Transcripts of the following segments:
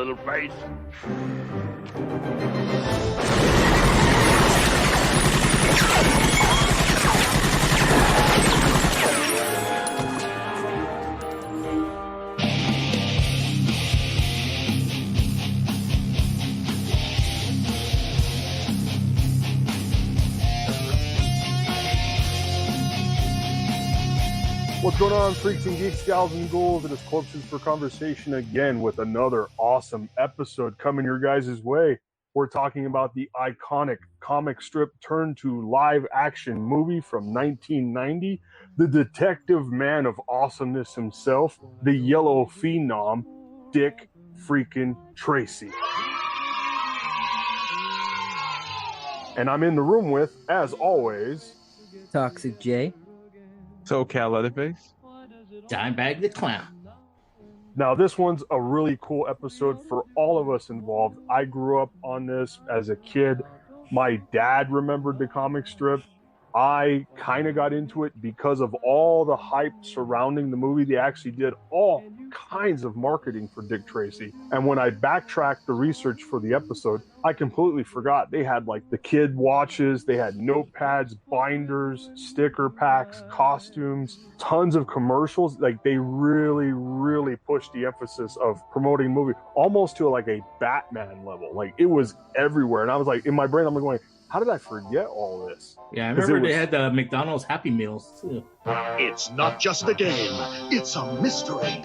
little face. What's going on, freaks and geeks, gals and ghouls? It is Corpses for Conversation again with another awesome episode coming your guys' way. We're talking about the iconic comic strip turned to live action movie from 1990, the detective man of awesomeness himself, the yellow phenom, Dick freaking Tracy. And I'm in the room with, as always, Toxic J. SoCal Leatherface. Dimebag the Clown. Now, this one's a really cool episode for all of us involved. I grew up on this as a kid. My dad remembered the comic strip. I kind of got into it because of all the hype surrounding the movie. They actually did all kinds of marketing for Dick Tracy. And when I backtracked the research for the episode, I completely forgot. They had like the kid watches, they had notepads, binders, sticker packs, costumes, tons of commercials. Like they really pushed the emphasis of promoting the movie almost to like a Batman level. Like it was everywhere. And I was like, in my brain, I'm going, how did I forget all this? Yeah, I remember they had the McDonald's Happy Meals too. It's not just a game, it's a mystery,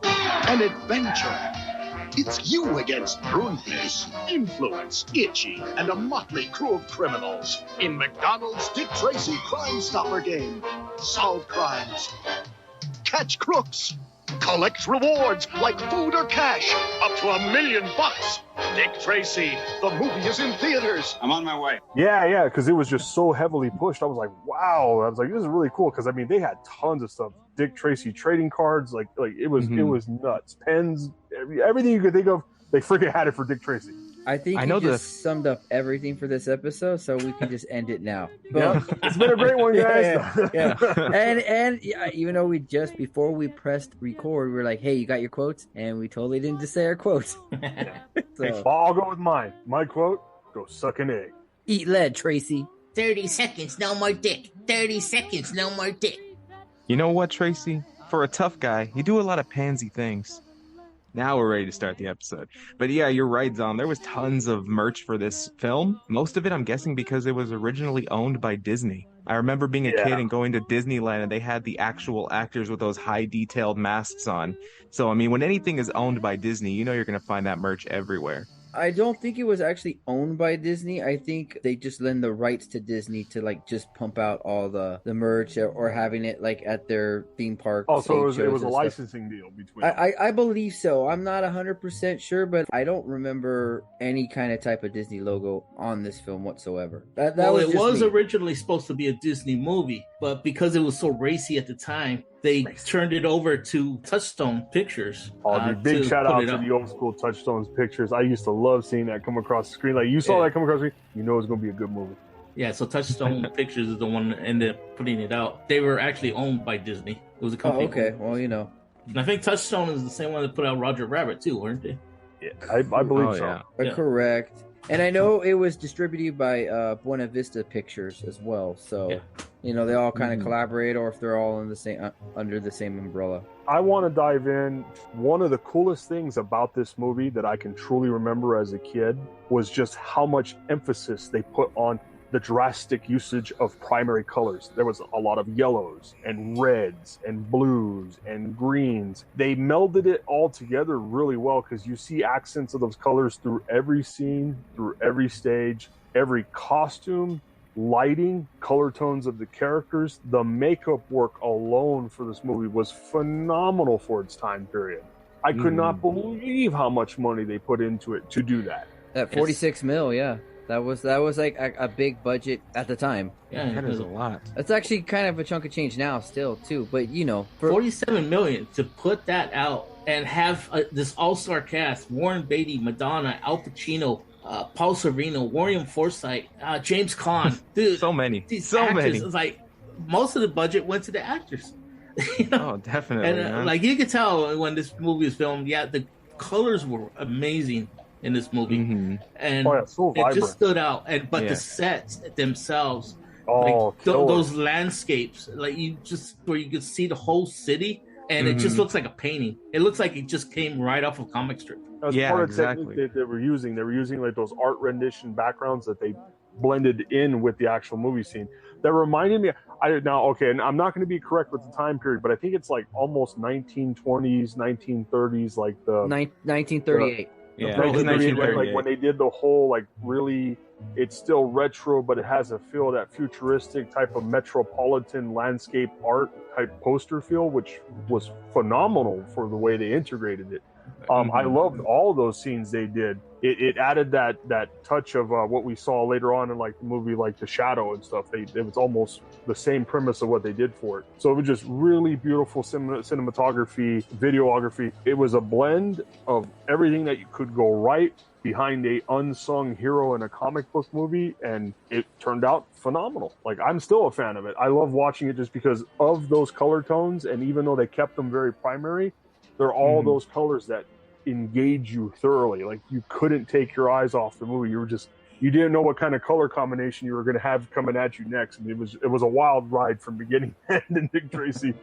an adventure. It's you against rudeness, influence, itchy, and a motley crew of criminals in McDonald's Dick Tracy Crime Stopper game. Solve crimes, catch crooks, collect rewards like food or cash, up to $1 million. Dick Tracy, the movie is in theaters. I'm on my way. Yeah, because it was just so heavily pushed. I was like, wow. I was like, this is really cool because I mean, they had tons of stuff. Dick Tracy trading cards, like it was nuts. Pens, everything you could think of, they freaking had it for Dick Tracy. I think you just summed up everything for this episode, so we can just end it now. Yeah, it's been a great one, guys. Yeah. And even though before we pressed record, we were like, hey, you got your quotes? And we totally didn't just say our quotes. So, I'll go with mine. My quote, go suck an egg. Eat lead, Tracy. 30 seconds, no more dick. 30 seconds, no more dick. You know what, Tracy? For a tough guy, you do a lot of pansy things. Now we're ready to start the episode. But yeah, you're right, Zom. There was tons of merch for this film. Most of it, I'm guessing, because it was originally owned by Disney. I remember being a kid and going to Disneyland, and they had the actual actors with those high-detailed masks on. So, I mean, when anything is owned by Disney, you know you're going to find that merch everywhere. I don't think it was actually owned by Disney. I think they just lend the rights to Disney to like just pump out all the merch or having it like at their theme park. Oh, so it was a licensing deal between them. I believe so. I'm not 100% sure, but I don't remember any kind of type of Disney logo on this film whatsoever. It was originally supposed to be a Disney movie, but because it was so racy at the time, they turned it over to Touchstone Pictures. Big shout out to the old school Touchstone's Pictures. I used to love seeing that come across the screen. Like you saw that come across the screen, you know it's going to be a good movie. Yeah, so Touchstone Pictures is the one that ended up putting it out. They were actually owned by Disney. It was a company. Oh, okay. Well, you know. And I think Touchstone is the same one that put out Roger Rabbit too, weren't they? Yeah, I believe so. Yeah. Correct. And I know it was distributed by Buena Vista Pictures as well. So, you know, they all kind of collaborate, or if they're all in the same under the same umbrella. I want to dive in. One of the coolest things about this movie that I can truly remember as a kid was just how much emphasis they put on the drastic usage of primary colors. There was a lot of yellows and reds and blues and greens. They melded it all together really well because you see accents of those colors through every scene, through every stage, every costume, lighting, color tones of the characters. The makeup work alone for this movie was phenomenal for its time period. I could not believe how much money they put into it to do that. That 46 mil, yeah. That was like a big budget at the time. Yeah, that is a lot. That's actually kind of a chunk of change now still, too. But, you know. $47 million to put that out and have this all-star cast. Warren Beatty, Madonna, Al Pacino, Paul Sorvino, William Forsythe, James Caan. Dude, so many. It's like most of the budget went to the actors. You know? Oh, definitely. And like you could tell when this movie was filmed, the colors were amazing in this movie, and so it vibrant. just stood out. But the sets themselves, killer. those landscapes, like where you could see the whole city, and it just looks like a painting. It looks like it just came right off of comic strip. That's part of the technique that they were using. They were using like those art rendition backgrounds that they blended in with the actual movie scene. That reminded me. And I'm not going to be correct with the time period, but I think it's like almost 1920s, 1930s, like the 1938. Yeah, 1938, like when they did the whole like really, it's still retro, but it has a feel of that futuristic type of metropolitan landscape art type poster feel, which was phenomenal for the way they integrated it. I loved all those scenes they did. It added that touch of what we saw later on in like the movie, like The Shadow and stuff. It was almost the same premise of what they did for it. So it was just really beautiful cinematography, videography. It was a blend of everything that you could go right behind a unsung hero in a comic book movie, and it turned out phenomenal. Like, I'm still a fan of it. I love watching it just because of those color tones, and even though they kept them very primary, they're all those colors that engage you thoroughly. Like, you couldn't take your eyes off the movie. You didn't know what kind of color combination you were going to have coming at you next. And it was a wild ride from beginning to end in Dick Tracy.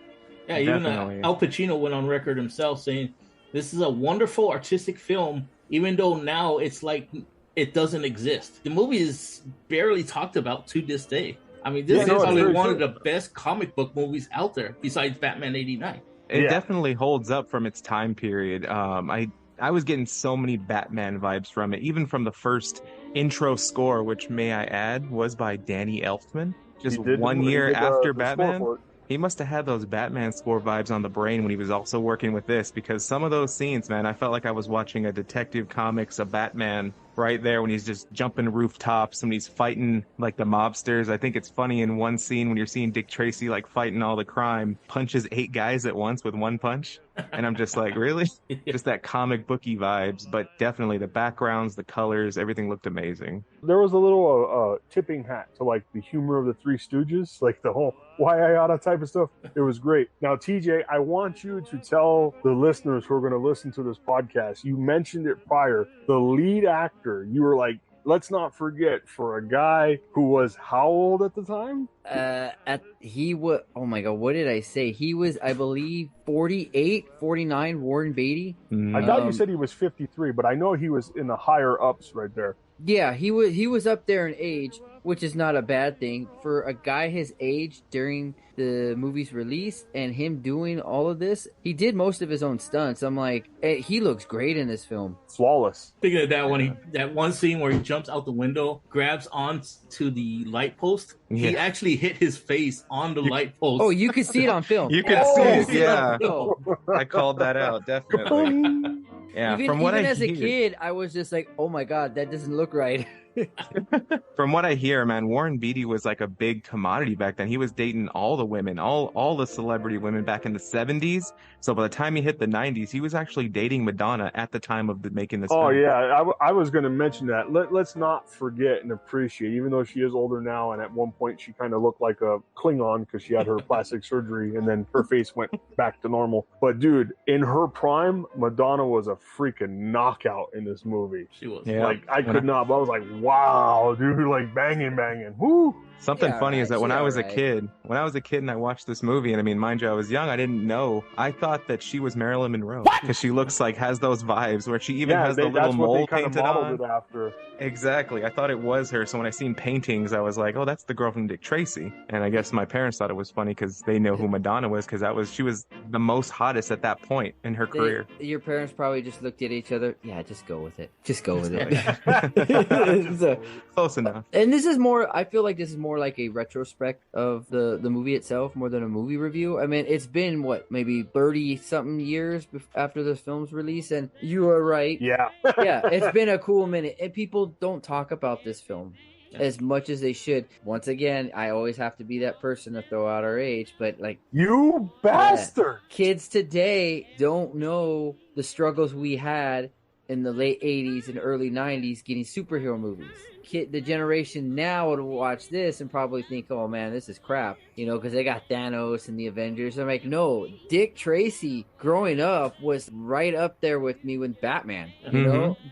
Yeah, even Al Pacino went on record himself saying, "This is a wonderful artistic film, even though now it's like it doesn't exist." The movie is barely talked about to this day. I mean, this is probably one of the best comic book movies out there, besides Batman '89. It definitely holds up from its time period. I was getting so many Batman vibes from it, even from the first intro score, which, may I add, was by Danny Elfman. Just 1 year after Batman. He must have had those Batman score vibes on the brain when he was also working with this, because some of those scenes, man, I felt like I was watching a Detective Comics of Batman right there when he's just jumping rooftops, when he's fighting like the mobsters. I think it's funny in one scene when you're seeing Dick Tracy like fighting all the crime, punches 8 guys at once with one punch. And I'm just like, really? Just that comic booky vibes, but definitely the backgrounds, the colors, everything looked amazing. There was a little tipping hat to like the humor of the Three Stooges, like the whole why type of stuff. It was great. Now, TJ, I want you to tell the listeners who are going to listen to this podcast, you mentioned it prior, the lead actor, you were like, let's not forget, for a guy who was how old at the time? Oh my God, what did I say? He was, I believe, 48, 49, Warren Beatty. I thought you said he was 53, but I know he was in the higher ups right there. Yeah, he was up there in age, which is not a bad thing for a guy his age during the movie's release, and him doing all of this. He did most of his own stunts. I'm like, he looks great in this film. Flawless. Thinking of that when that one scene where he jumps out the window, grabs onto the light post. He actually hit his face on the light post. Oh, you could see it on film. You could see it, yeah. I called that out, definitely. Yeah, even as a kid, I was just like, oh my God, that doesn't look right. From what I hear, man, Warren Beatty was like a big commodity back then. He was dating all the women, all the celebrity women back in the 70s. So by the time he hit the 90s, he was actually dating Madonna at the time of making this film. Oh, yeah. I was going to mention that. Let's not forget and appreciate, even though she is older now, and at one point she kind of looked like a Klingon because she had her plastic surgery and then her face went back to normal. But, dude, in her prime, Madonna was a freaking knockout in this movie. She was. Yeah. Like, I could not, but I was like, wow, dude, like banging. Woo! Something funny is that when I was a kid and I watched this movie, and I mean, mind you, I was young, I didn't know. I thought that she was Marilyn Monroe because she looks like, has those vibes where she even has the little mole painted on. It after. Exactly. I thought it was her. So when I seen paintings, I was like, oh, that's the girl from Dick Tracy. And I guess my parents thought it was funny because they know who Madonna was, because she was the most hottest at that point in her career. Your parents probably just looked at each other. Yeah, just go with it. Just go with it. So, close enough. And this is more, I feel like this is more like a retrospect of the movie itself more than a movie review. I mean, it's been maybe 30 something years after this film's release, and you are right. Yeah. Yeah, it's been a cool minute, and people don't talk about this film as much as they should. Once again, I always have to be that person to throw out our age, but like, you bastard, kids today don't know the struggles we had in the late 80s and early 90s getting superhero movies. the generation now would watch this and probably think, oh man, this is crap, because they got Thanos and the Avengers. I'm like, no, Dick Tracy growing up was right up there with me with Batman.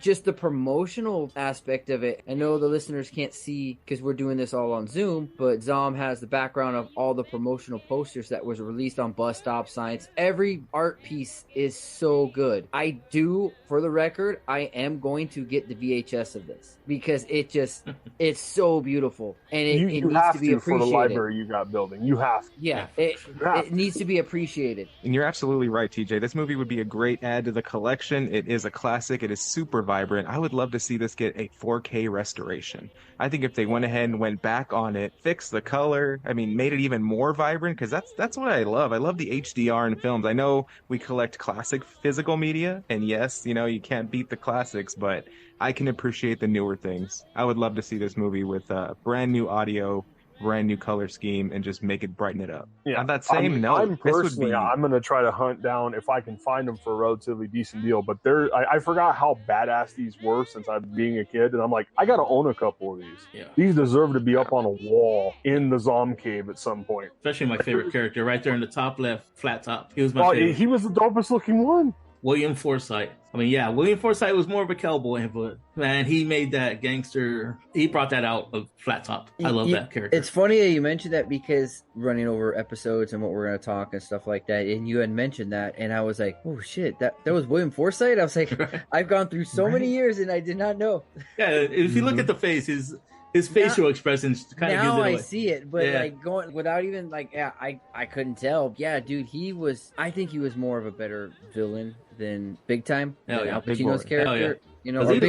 Just the promotional aspect of it. I know the listeners can't see because we're doing this all on Zoom, but Zom has the background of all the promotional posters that was released on bus stop signs. Every art piece is so good. I do, for the record, I am going to get the VHS of this because it's so beautiful, and it needs to be appreciated for the library you got building. You have to. Yeah, it needs to be appreciated. And you're absolutely right, TJ. This movie would be a great add to the collection. It is a classic. It is super vibrant. I would love to see this get a 4K restoration. I think if they went ahead and went back on it, fixed the color, made it even more vibrant, because that's what I love. I love the HDR in films. I know we collect classic physical media, and yes, you can't beat the classics, but I can appreciate the newer things. I would love to see this movie with brand new audio, brand new color scheme, and just make it brighten it up. Yeah. On that same note, I'm going to try to hunt down if I can find them for a relatively decent deal. But I forgot how badass these were since I've being a kid, and I'm like, I got to own a couple of these. Yeah. These deserve to be up on a wall in the Zom cave at some point. Especially my favorite character, right there in the top left, Flat Top. He was my favorite. He was the dopest looking one. William Forsythe. William Forsythe was more of a cowboy, but man, he made that gangster. He brought that out of Flat Top. I love that character. It's funny that you mentioned that because running over episodes and what we're going to talk and stuff like that, and you had mentioned that, and I was like, oh shit, that was William Forsythe? I was like, I've gone through so many years and I did not know. Yeah, if you look at the face, his facial expressions kind of now I see it, but like going without even I couldn't tell. Yeah, dude, I think he was more of a better villain than Big Time, Al Pacino's character. Or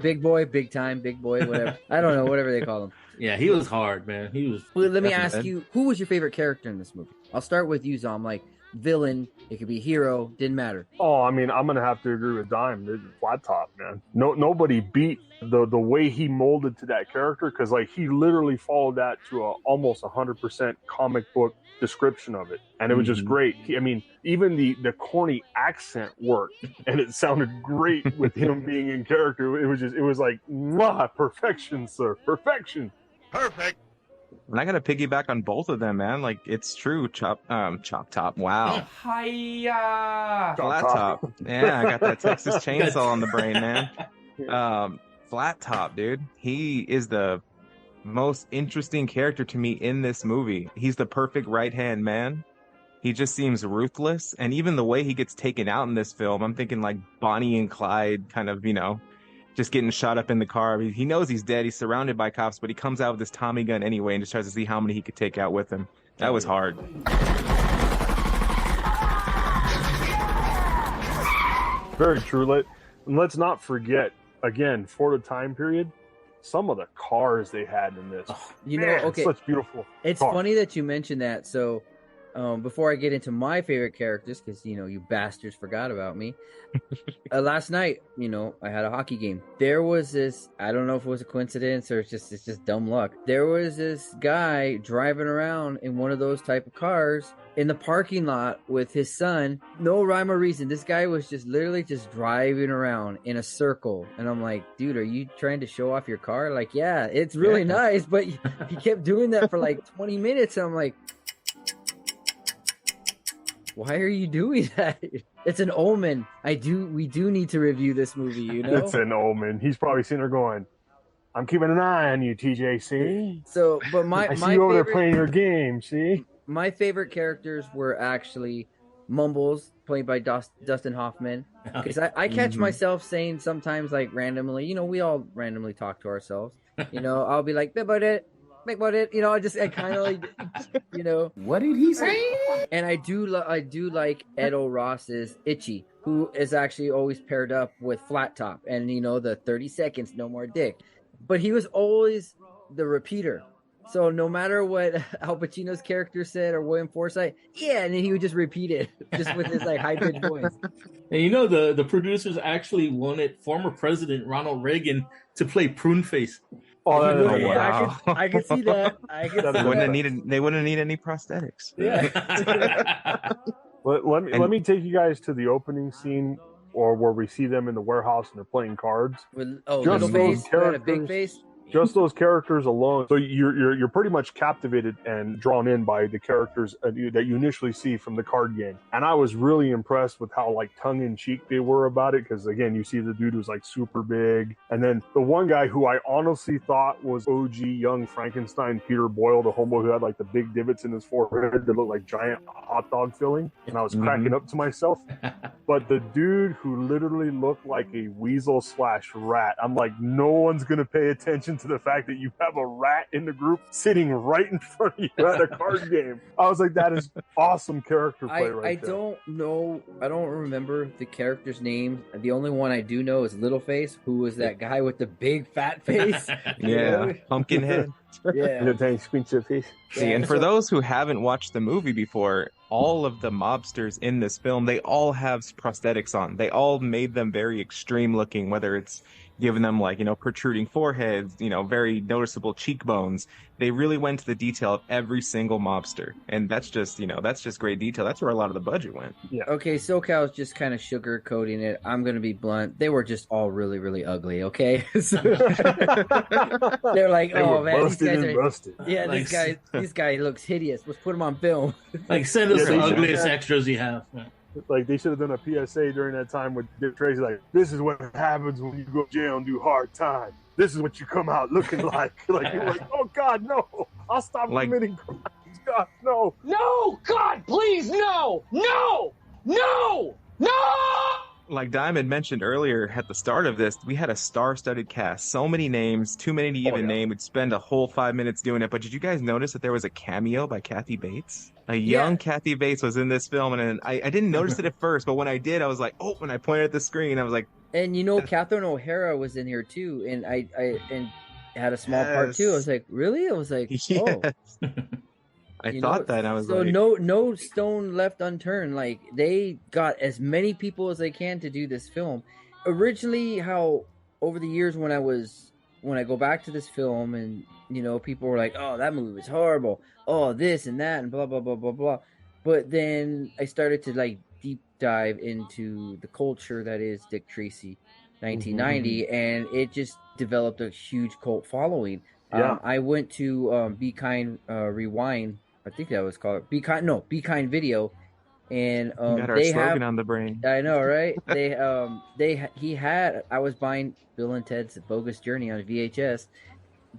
big boy, big time, big boy, whatever. I don't know, whatever they call him. Yeah, he was hard, man. He was. Well, let me ask you, who was your favorite character in this movie? I'll start with you, Zom. Like villain, it could be hero, didn't matter. Oh, I'm gonna have to agree with Dime. Flat Top, man. Nobody beat the way he molded to that character, because he literally followed that to almost 100% comic book description of it, and it was just great. Even the corny accent worked, and it sounded great with him being in character. It was like, mwah, perfection, sir, perfection. Perfect. And I got to piggyback on both of them, man. It's true. Chop Top. Wow. Hiya. Flat Top. Yeah, I got that Texas chainsaw on the brain, man. Flat Top, dude. He is the most interesting character to me in this movie. He's the perfect right-hand man. He just seems ruthless. And even the way he gets taken out in this film, I'm thinking like Bonnie and Clyde kind of, just getting shot up in the car. He knows he's dead. He's surrounded by cops, but he comes out with this Tommy gun anyway and just tries to see how many he could take out with him. That was hard. Very true. Let's not forget, again, for the time period, some of the cars they had in this. Okay. Such beautiful It's cars. funny that you mentioned that. So before I get into my favorite characters, because you bastards forgot about me. Last night, I had a hockey game. There was this, I don't know if it was a coincidence or it's just dumb luck. There was this guy driving around in one of those type of cars in the parking lot with his son. No rhyme or reason. This guy was just literally just driving around in a circle. And I'm like, dude, are you trying to show off your car? Like, yeah, it's really nice. But he kept doing that for like 20 minutes. And I'm like, why are you doing that? It's an omen. We do need to review this movie, It's an omen. He's probably sitting there going, I'm keeping an eye on you, TJ, see? So, but I see you over there playing your game, see? My favorite characters were actually Mumbles, played by Dustin Hoffman. Because I catch myself saying sometimes, like, randomly, we all randomly talk to ourselves. I'll be like, about it. I kind of like, What did he say? And I do like Edo Ross's Itchy, who is actually always paired up with Flat Top, and the 30 seconds, no more dick. But he was always the repeater. So no matter what Al Pacino's character said or William Forsythe, and then he would just repeat it, just with his like high-pitched voice. And the producers actually wanted former President Ronald Reagan to play Prune Face. Oh, wow. I can see that. They wouldn't need any prosthetics. Yeah. Let me take you guys to the opening scene, or where we see them in the warehouse and they're playing cards. Little face, a big face. Just those characters alone, so you're pretty much captivated and drawn in by the characters that you initially see from the card game. And I was really impressed with how like tongue-in-cheek they were about it, because again, you see the dude who's like super big, and then the one guy who I honestly thought was OG young Frankenstein Peter Boyle, the homo who had like the big divots in his forehead that looked like giant hot dog filling, and I was cracking up to myself. But the dude who literally looked like a weasel / rat, I'm like, no one's gonna pay attention to the fact that you have a rat in the group sitting right in front of you at a card game. I was like, that is awesome character play right there. I don't remember the character's name. The only one I do know is Littleface, who was that guy with the big fat face. Yeah, pumpkin head. Yeah. See, and for those who haven't watched the movie before, all of the mobsters in this film, they all have prosthetics on. They all made them very extreme looking, whether it's giving them like, protruding foreheads, very noticeable cheekbones. They really went to the detail of every single mobster. And that's just great detail. That's where a lot of the budget went. Yeah. Okay, SoCal's just kind of sugarcoating it. I'm going to be blunt. They were just all really, really ugly, okay? So, they're like, oh man, these guys are busted. Yeah, like, this guy looks hideous. Let's put him on film. Like, send us the ugliest extras you have. Like, they should have done a PSA during that time with Dick Tracy, like, this is what happens when you go to jail and do hard time. This is what you come out looking like. Like, you're like, oh, God, no. I'll stop committing crimes. God, no. No, God, please, no. No. No. No. Like Diamond mentioned earlier at the start of this, we had a star-studded cast. So many names, too many to even name. We'd spend a whole 5 minutes doing it. But did you guys notice that there was a cameo by Kathy Bates? A young Kathy Bates was in this film, and I didn't notice it at first, but when I did, I was like, oh, when I pointed at the screen, I was like... And Catherine O'Hara was in here too, and I had a small part too. I was like, really? I was like, oh. I thought that, and I was so like... no stone left unturned. Like, they got as many people as they can to do this film. Originally, how over the years when I go back to this film and, people were like, oh, that movie was horrible. Oh, this and that and blah, blah, blah, blah, blah. But then I started to like deep dive into the culture that is Dick Tracy 1990, and it just developed a huge cult following. Yeah. I went to Be Kind Rewind. I think that was called Be Kind Video. And we got our slogan on the brain. I know, right? I was buying Bill and Ted's Bogus Journey on VHS,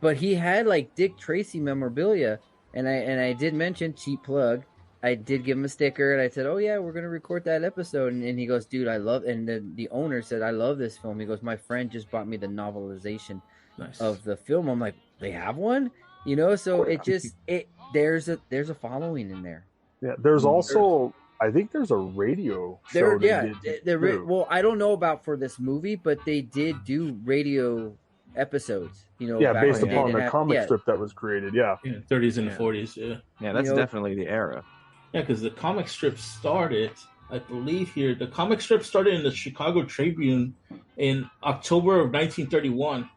but he had like Dick Tracy memorabilia, and I did mention, cheap plug, I did give him a sticker, and I said, oh yeah, we're gonna record that episode, and he goes, dude, I love, and the owner said, I love this film. He goes, my friend just bought me the novelization of the film. I'm like, they have one, so there's a following in there. Yeah, there's also, I think there's a radio show. Well, I don't know about for this movie, but they did do radio episodes. Based upon the comic strip that was created. Yeah, 30s and 40s. Yeah, that's definitely the era. Yeah, because the comic strip started, I believe here, the comic strip started in the Chicago Tribune in October of 1931.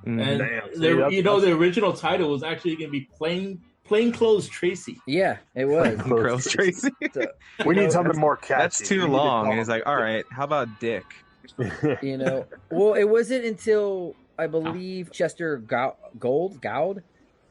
And the original title was actually going to be Plainclothes Tracy. Yeah, it was. Plainclothes Tracy. So, we need something more catchy. That's too long. And he's like, all right, how about Dick? Well, it wasn't until I believe Chester Gould,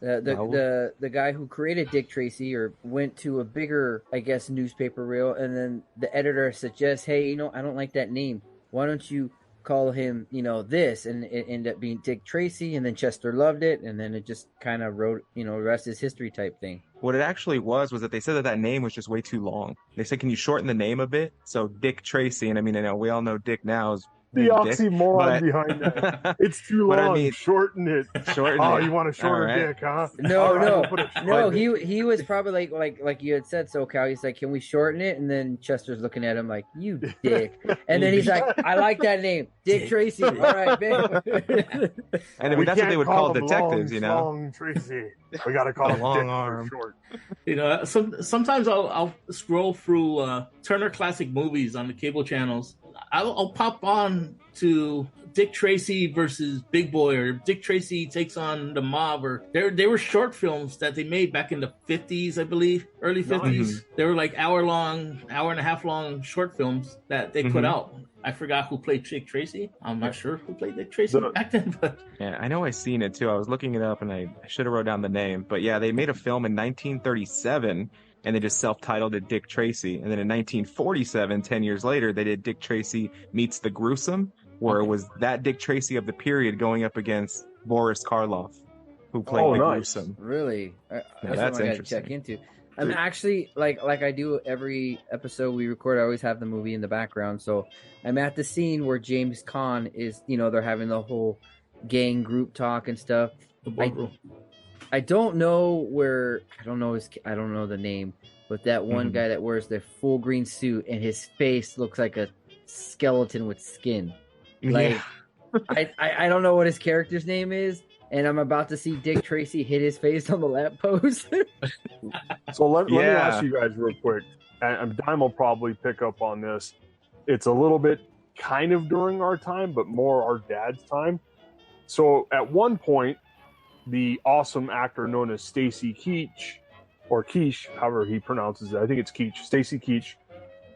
the guy who created Dick Tracy, or went to a bigger, I guess, newspaper reel, and then the editor suggests, hey, I don't like that name. Why don't you call him, this? And it ended up being Dick Tracy, and then Chester loved it, and then it just kind of wrote, rest is history type thing. What it actually was that they said that name was just way too long. They said, can you shorten the name a bit? So Dick Tracy, and I mean, I know we all know Dick now is the oxymoron behind that. It's too long. Shorten it. You want a shorter dick, huh? No. He was probably like you had said, SoCal. He's like, can we shorten it? And then Chester's looking at him like, you dick. And then he's like, I like that name, Dick Tracy. All right, man. And I mean, that's what they would call detectives, Long Tracy. We got to call him long Dick arm. For short. Sometimes I'll scroll through Turner Classic Movies on the cable channels. I'll pop on to Dick Tracy versus Big Boy, or Dick Tracy takes on the mob, or they were short films that they made back in the 50s, I believe, early 50s. They were like hour and a half long short films that they put out. I forgot who played Dick Tracy. I'm not sure who played Dick Tracy back then, but yeah, I know I seen it too. I was looking it up and I should have wrote down the name. But yeah, they made a film in 1937 and they just self-titled it Dick Tracy. And then in 1947, 10 years later, they did Dick Tracy Meets the Gruesome, where it was that Dick Tracy of the period going up against Boris Karloff, who played the Gruesome. Really? That's I interesting. gotta check into. I'm actually like I do every episode we record. I always have the movie in the background, so I'm at the scene where James Caan is. They're having the whole gang group talk and stuff. I don't know where. I don't know the name, but that one guy that wears the full green suit and his face looks like a skeleton with skin. Like I don't know what his character's name is. And I'm about to see Dick Tracy hit his face on the lamppost. So let me ask you guys real quick, and Dime will probably pick up on this. It's a little bit kind of during our time, but more our dad's time. So at one point, the awesome actor known as Stacy Keach, or Quiche, however he pronounces it, I think it's Keach, Stacy Keach,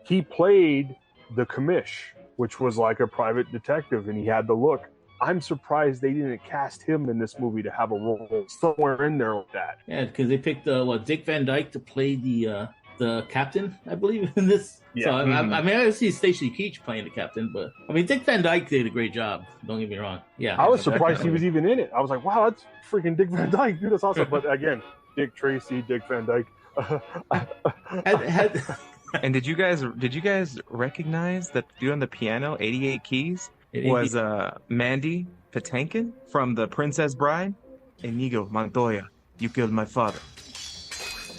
he played the commish, which was like a private detective, and he had the look. I'm surprised they didn't cast him in this movie to have a role somewhere in there like that. Yeah, because they picked Dick Van Dyke to play the captain, I believe, in this. Yeah. So I mean, I see Stacy Keach playing the captain, but I mean, Dick Van Dyke did a great job. Don't get me wrong. Yeah, I was surprised he was even in it. I was like, wow, that's freaking Dick Van Dyke, dude. That's awesome. But again, Dick Tracy, Dick Van Dyke. And did you guys recognize that dude on the piano, 88 Keys? Was Mandy Patinkin from The Princess Bride? Inigo Montoya, you killed my father.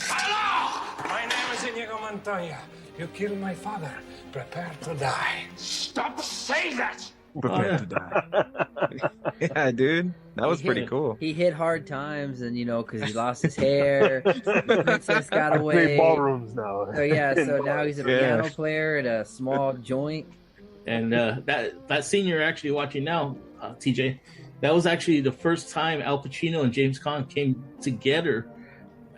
Hello! My name is Inigo Montoya. You killed my father. Prepare to die. Stop saying that! Prepare to die. Yeah, dude. That was pretty cool. He hit hard times, and because he lost his hair. The princess got away. Ballrooms now. So now he's a piano player at a small joint. And that scene you're actually watching now, TJ, that was actually the first time Al Pacino and James Caan came together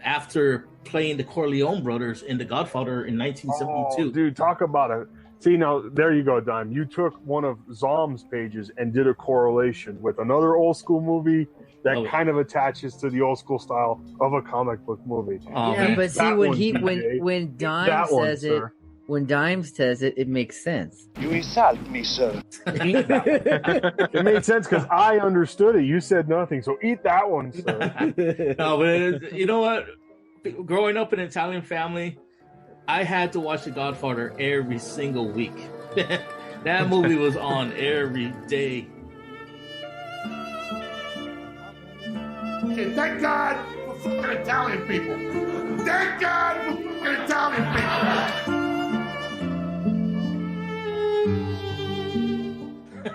after playing the Corleone brothers in The Godfather in 1972. Oh, dude, talk about it. See, now, there you go, Dime. You took one of Zom's pages and did a correlation with another old school movie that kind of attaches to the old school style of a comic book movie. But see, when Dime says it, when Dime says it, it makes sense. You insult me, sir. It made sense because I understood it. You said nothing, so eat that one, sir. No, but you know what? Growing up in an Italian family, I had to watch The Godfather every single week. That movie was on every day. Thank God for fucking Italian people. Thank God for fucking Italian people.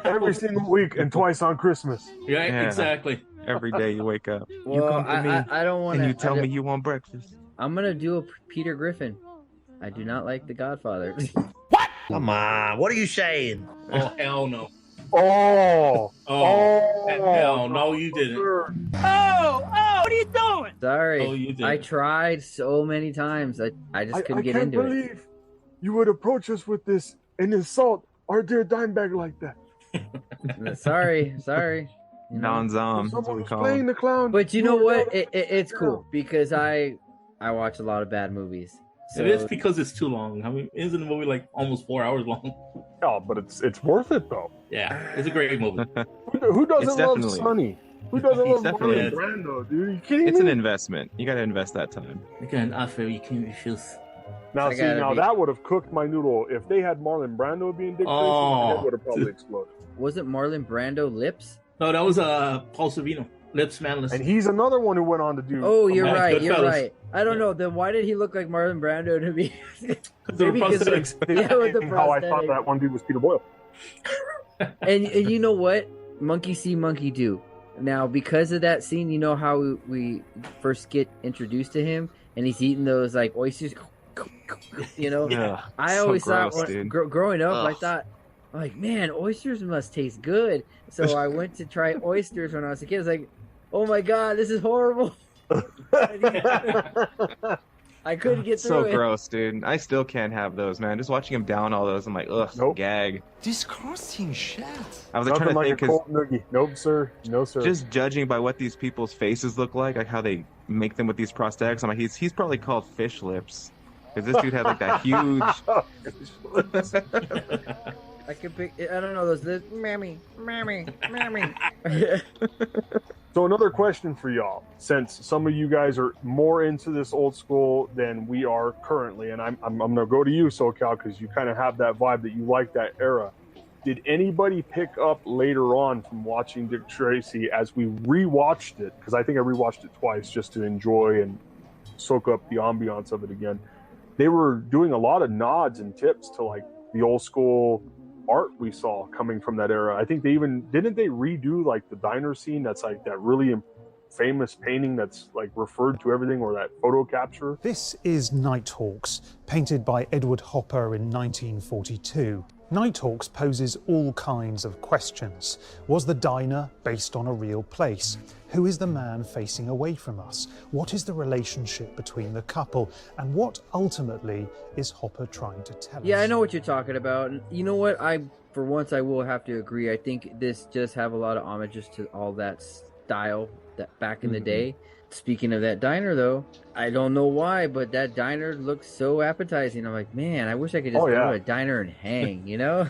Every single week and twice on Christmas. Right, exactly. Every day you wake up. Well, you come to me I don't want to. And you tell me you want breakfast. I'm going to do a Peter Griffin. I do not like The Godfather. What? Come on. What are you saying? Oh, hell no. Oh, hell no, you didn't. Oh, what are you doing? Sorry. Oh, you did. I tried so many times. I just couldn't get into it. I can't believe you would approach us with this and insult our dear Dimebag like that. Sorry. Non-Zom. Someone's playing the clown. But you know what? It's cool because I watch a lot of bad movies. So It's because it's too long. I mean, isn't the movie like almost 4 hours long? Oh, but it's worth it though. Yeah, it's a great movie. Who doesn't love Sonny? Who doesn't love Marlon Brando, dude? Are you kidding me? It's an investment. You got to invest that time. Again, offer you can't refuse. Now, that would have cooked my noodle. If they had Marlon Brando being Dick Tracy, my head would have probably exploded. Wasn't Marlon Brando Lips? No, that was Paul Sorvino. Lips Manless. And he's another one who went on to do. Oh, you're right. I don't know. Then why did he look like Marlon Brando to me? Maybe with the prosthetic. How I thought that one dude was Peter Boyle. and you know what? Monkey see, monkey do. Now, because of that scene, you know how we first get introduced to him, and he's eating those like oysters. You know, Yeah, I always thought growing up, I thought I'm like, man, oysters must taste good. So I went to try oysters when I was a kid. I was like, oh my God, this is horrible. I couldn't get through So it. gross, dude. I still can't have those, man. Just watching him down all those, I'm like, ugh, Nope. gag. Disgusting shit. I was like, Nothing trying to like think, a 'cause cold noogie. Nope, sir. No, sir. just judging by what these people's faces look like how they make them with these prosthetics, I'm like, he's probably called fish lips. Because this dude had like that huge. I could pick. I don't know those. Mammy. So another question for y'all, since some of you guys are more into this old school than we are currently, and I'm gonna go to you, SoCal, because you kind of have that vibe that you like that era. Did anybody pick up later on from watching Dick Tracy as we rewatched it? Because I think I rewatched it twice just to enjoy and soak up the ambiance of it again. They were doing a lot of nods and tips to like the old school art we saw coming from that era. I think they even didn't they redo like the diner scene that's like that really famous painting that's like referred to everything, or that photo capture. This is Nighthawks, painted by Edward Hopper in 1942. Nighthawks poses all kinds of questions. Was the diner based on a real place? Who is the man facing away from us? What is the relationship between the couple? And what ultimately is Hopper trying to tell us? Yeah, I know what you're talking about. And you know what? For once, I will have to agree. I think this does have a lot of homages to all that style that back in the day. Speaking of that diner, though, I don't know why, but that diner looks so appetizing. I'm like, man, I wish I could just go to a diner and hang, you know?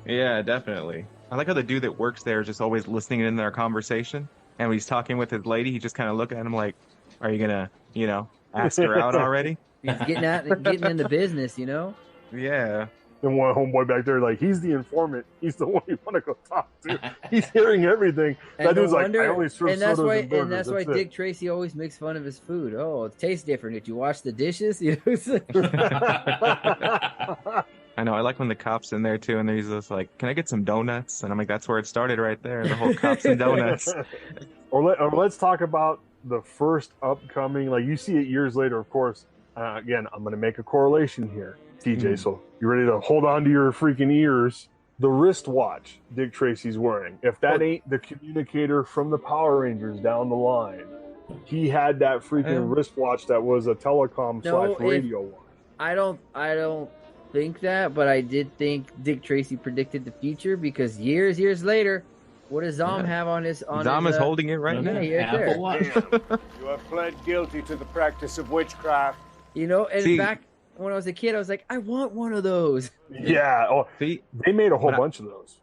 Yeah, definitely. I like how the dude that works there is just always listening in their conversation. And when he's talking with his lady, he just kind of look at him like, are you going to, ask her out already? He's getting into business, you know? Yeah. And one homeboy back there, like, he's the informant. He's the one you want to go talk to. He's hearing everything. That dude's like, I only serve sodas and burgers. And that's why Dick Tracy always makes fun of his food. Oh, it tastes different. Did you wash the dishes? You know? I know. I like when the cop's in there too, and he's just like, "Can I get some donuts?" And I'm like, "That's where it started, right there. The whole cops and donuts." Or let's talk about the first upcoming. Like you see it years later, of course. Again, I'm going to make a correlation here, TJ. So you ready to hold on to your freaking ears? The wristwatch Dick Tracy's wearing. If that ain't the communicator from the Power Rangers down the line, he had that freaking wristwatch that was a telecom / radio one. I don't think that, but I did think Dick Tracy predicted the future, because years later, what does Zom have on his? Zom is holding it right now. Apple Watch. You have pled guilty to the practice of witchcraft. You know, and back when I was a kid, I was like, I want one of those. Yeah. Oh, they made a whole bunch of those.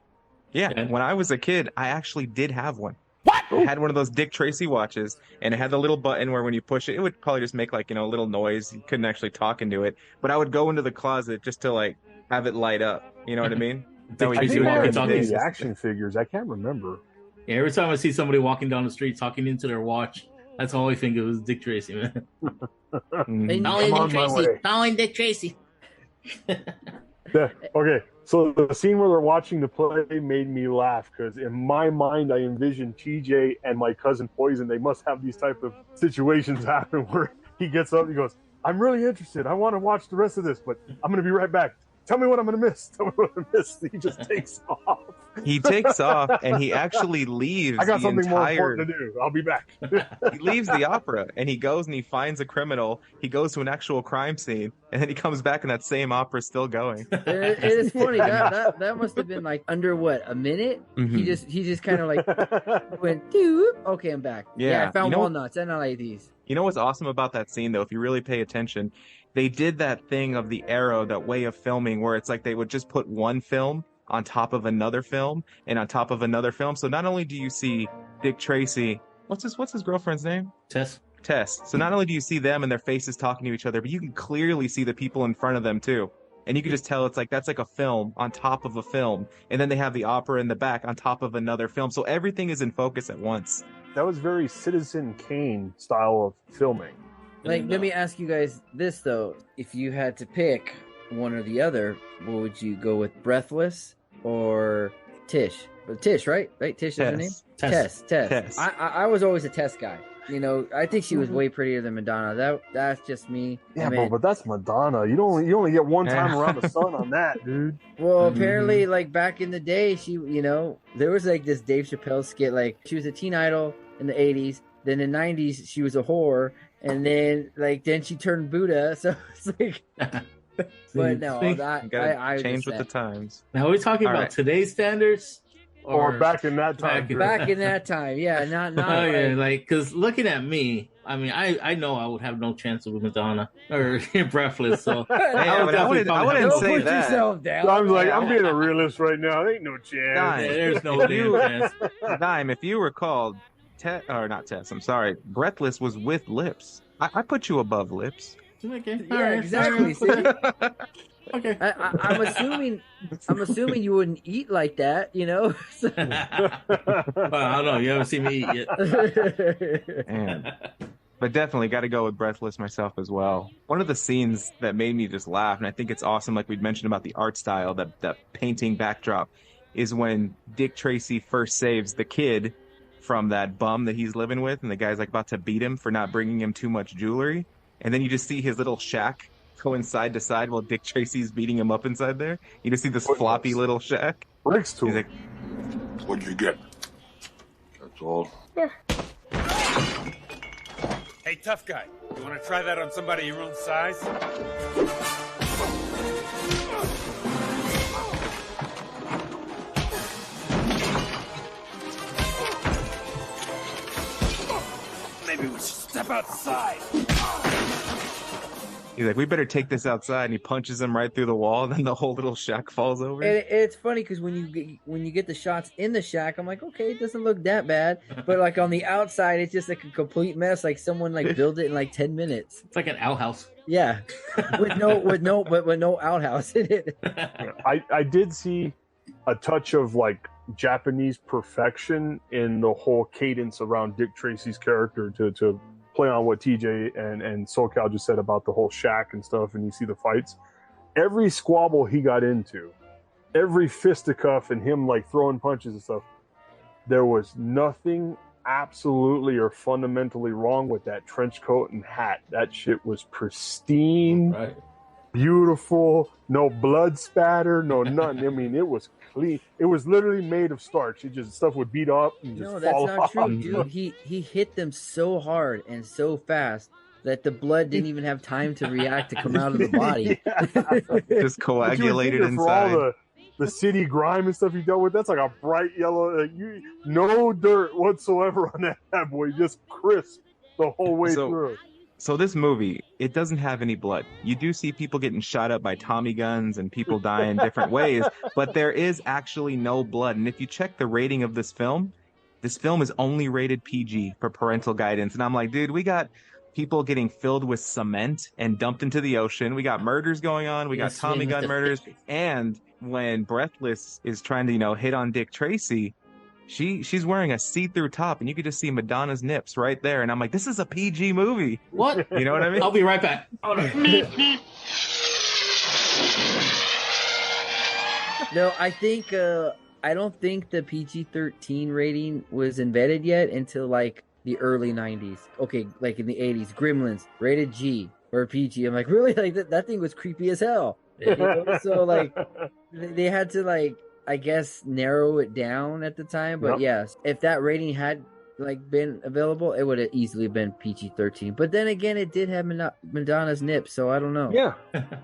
Yeah. When I was a kid, I actually did have one. What? I had one of those Dick Tracy watches, and it had the little button where when you push it, it would probably just make like, a little noise. You couldn't actually talk into it. But I would go into the closet just to like have it light up. You know what I mean? I think I had the action figures. I can't remember. Yeah, every time I see somebody walking down the street talking into their watch, that's all I think it was Dick Tracy, man. Following Dick Tracy. Yeah, okay, so the scene where they're watching the play made me laugh, because in my mind I envisioned TJ and my cousin Poison. They must have these type of situations happen where he gets up and he goes, I'm really interested. I want to watch the rest of this, but I'm going to be right back. Tell me what I'm going to miss. Tell me what I missed. He just takes off. He takes off, and he actually leaves. I got something more important to do. I'll be back. He leaves the opera, and he goes and he finds a criminal. He goes to an actual crime scene, and then he comes back, and that same opera's still going. It is funny. That must have been like under a minute. Mm-hmm. He just kind of like went, dude. Okay, I'm back. Yeah, I found walnuts, and I like these. You know what's awesome about that scene, though? If you really pay attention, they did that thing of the arrow, that way of filming, where it's like they would just put one film on top of another film and on top of another film. So not only do you see Dick Tracy, what's his girlfriend's name? Tess. So not only do you see them and their faces talking to each other, but you can clearly see the people in front of them too. And you can just tell that's like a film on top of a film. And then they have the opera in the back on top of another film. So everything is in focus at once. That was very Citizen Kane style of filming. Like, let me ask you guys this, though. If you had to pick one or the other, what would you go with? Breathless or Tish? Tish, right? Right? Tish is her name? Tess. I was always a Tess guy. I think she was way prettier than Madonna. That's just me. Yeah, bro, but that's Madonna. You only get one time around the sun on that, dude. Well, apparently, like back in the day, she, there was like this Dave Chappelle skit. Like she was a teen idol in the '80s. Then in the '90s, she was a whore, and then she turned Buddha. So it's like. But no, I change with the times. Now we're talking about today's standards, or back in that time. Back in that time, yeah, not. Because looking at me, I mean, I know I would have no chance with Madonna or Breathless. So I wouldn't say that. I'm like, I'm being a realist right now. There ain't no chance. Dime. There's no chance. Dime, if you recall, not Tess. I'm sorry. Breathless was with Lips. I put you above Lips. Okay. Yeah, exactly. See? Okay. I'm assuming you wouldn't eat like that, Well, I don't know. You haven't seen me eat yet. Man. But definitely got to go with Breathless myself as well. One of the scenes that made me just laugh, and I think it's awesome, like we'd mentioned about the art style, the painting backdrop, is when Dick Tracy first saves the kid from that bum that he's living with, and the guy's like about to beat him for not bringing him too much jewelry. And then you just see his little shack going side to side while Dick Tracy's beating him up inside there. You just see this floppy little shack. Bricks to him. What'd you get? That's all. Yeah. Hey, tough guy. You want to try that on somebody your own size? Maybe we should step outside. He's like, we better take this outside, and he punches him right through the wall, and then the whole little shack falls over. And it's funny because when you get the shots in the shack, I'm like, okay, it doesn't look that bad, but like on the outside, it's just like a complete mess. Like someone like built it in like 10 minutes. It's like an outhouse. Yeah, with no outhouse in it. I did see a touch of like Japanese perfection in the whole cadence around Dick Tracy's character to play on what TJ and SoCal just said about the whole shack and stuff, and you see the fights. Every squabble he got into, every fisticuff and him like throwing punches and stuff, there was nothing absolutely or fundamentally wrong with that trench coat and hat. That shit was pristine, right. Beautiful, no blood spatter, no nothing. I mean, it was clean. It was literally made of starch. It just stuff would beat up and just fall off. No, that's not true, dude. He hit them so hard and so fast that the blood didn't even have time to react to come out of the body. Just coagulated inside. For all the city grime and stuff he dealt with, that's like a bright yellow. No dirt whatsoever on that bad boy, just crisp the whole way through. So this movie, it doesn't have any blood. You do see people getting shot up by Tommy guns and people die in different ways, but there is actually no blood. And if you check the rating of this film is only rated PG for parental guidance. And I'm like, dude, we got people getting filled with cement and dumped into the ocean. We got murders going on. We got Tommy gun murders. And when Breathless is trying to, hit on Dick Tracy, she's wearing a see-through top, and you could just see Madonna's nips right there. And I'm like, this is a PG movie. What? You know what I mean? I'll be right back. No, I don't think the PG-13 rating was invented yet until like the early 90s. Okay, like in the 80s, Gremlins, rated G or PG. I'm like, really? Like that thing was creepy as hell. So like they had to like, I guess, narrow it down at the time, but yes, if that rating had like been available, it would have easily been PG-13. But then again, it did have Madonna's nips, so I don't know. Yeah.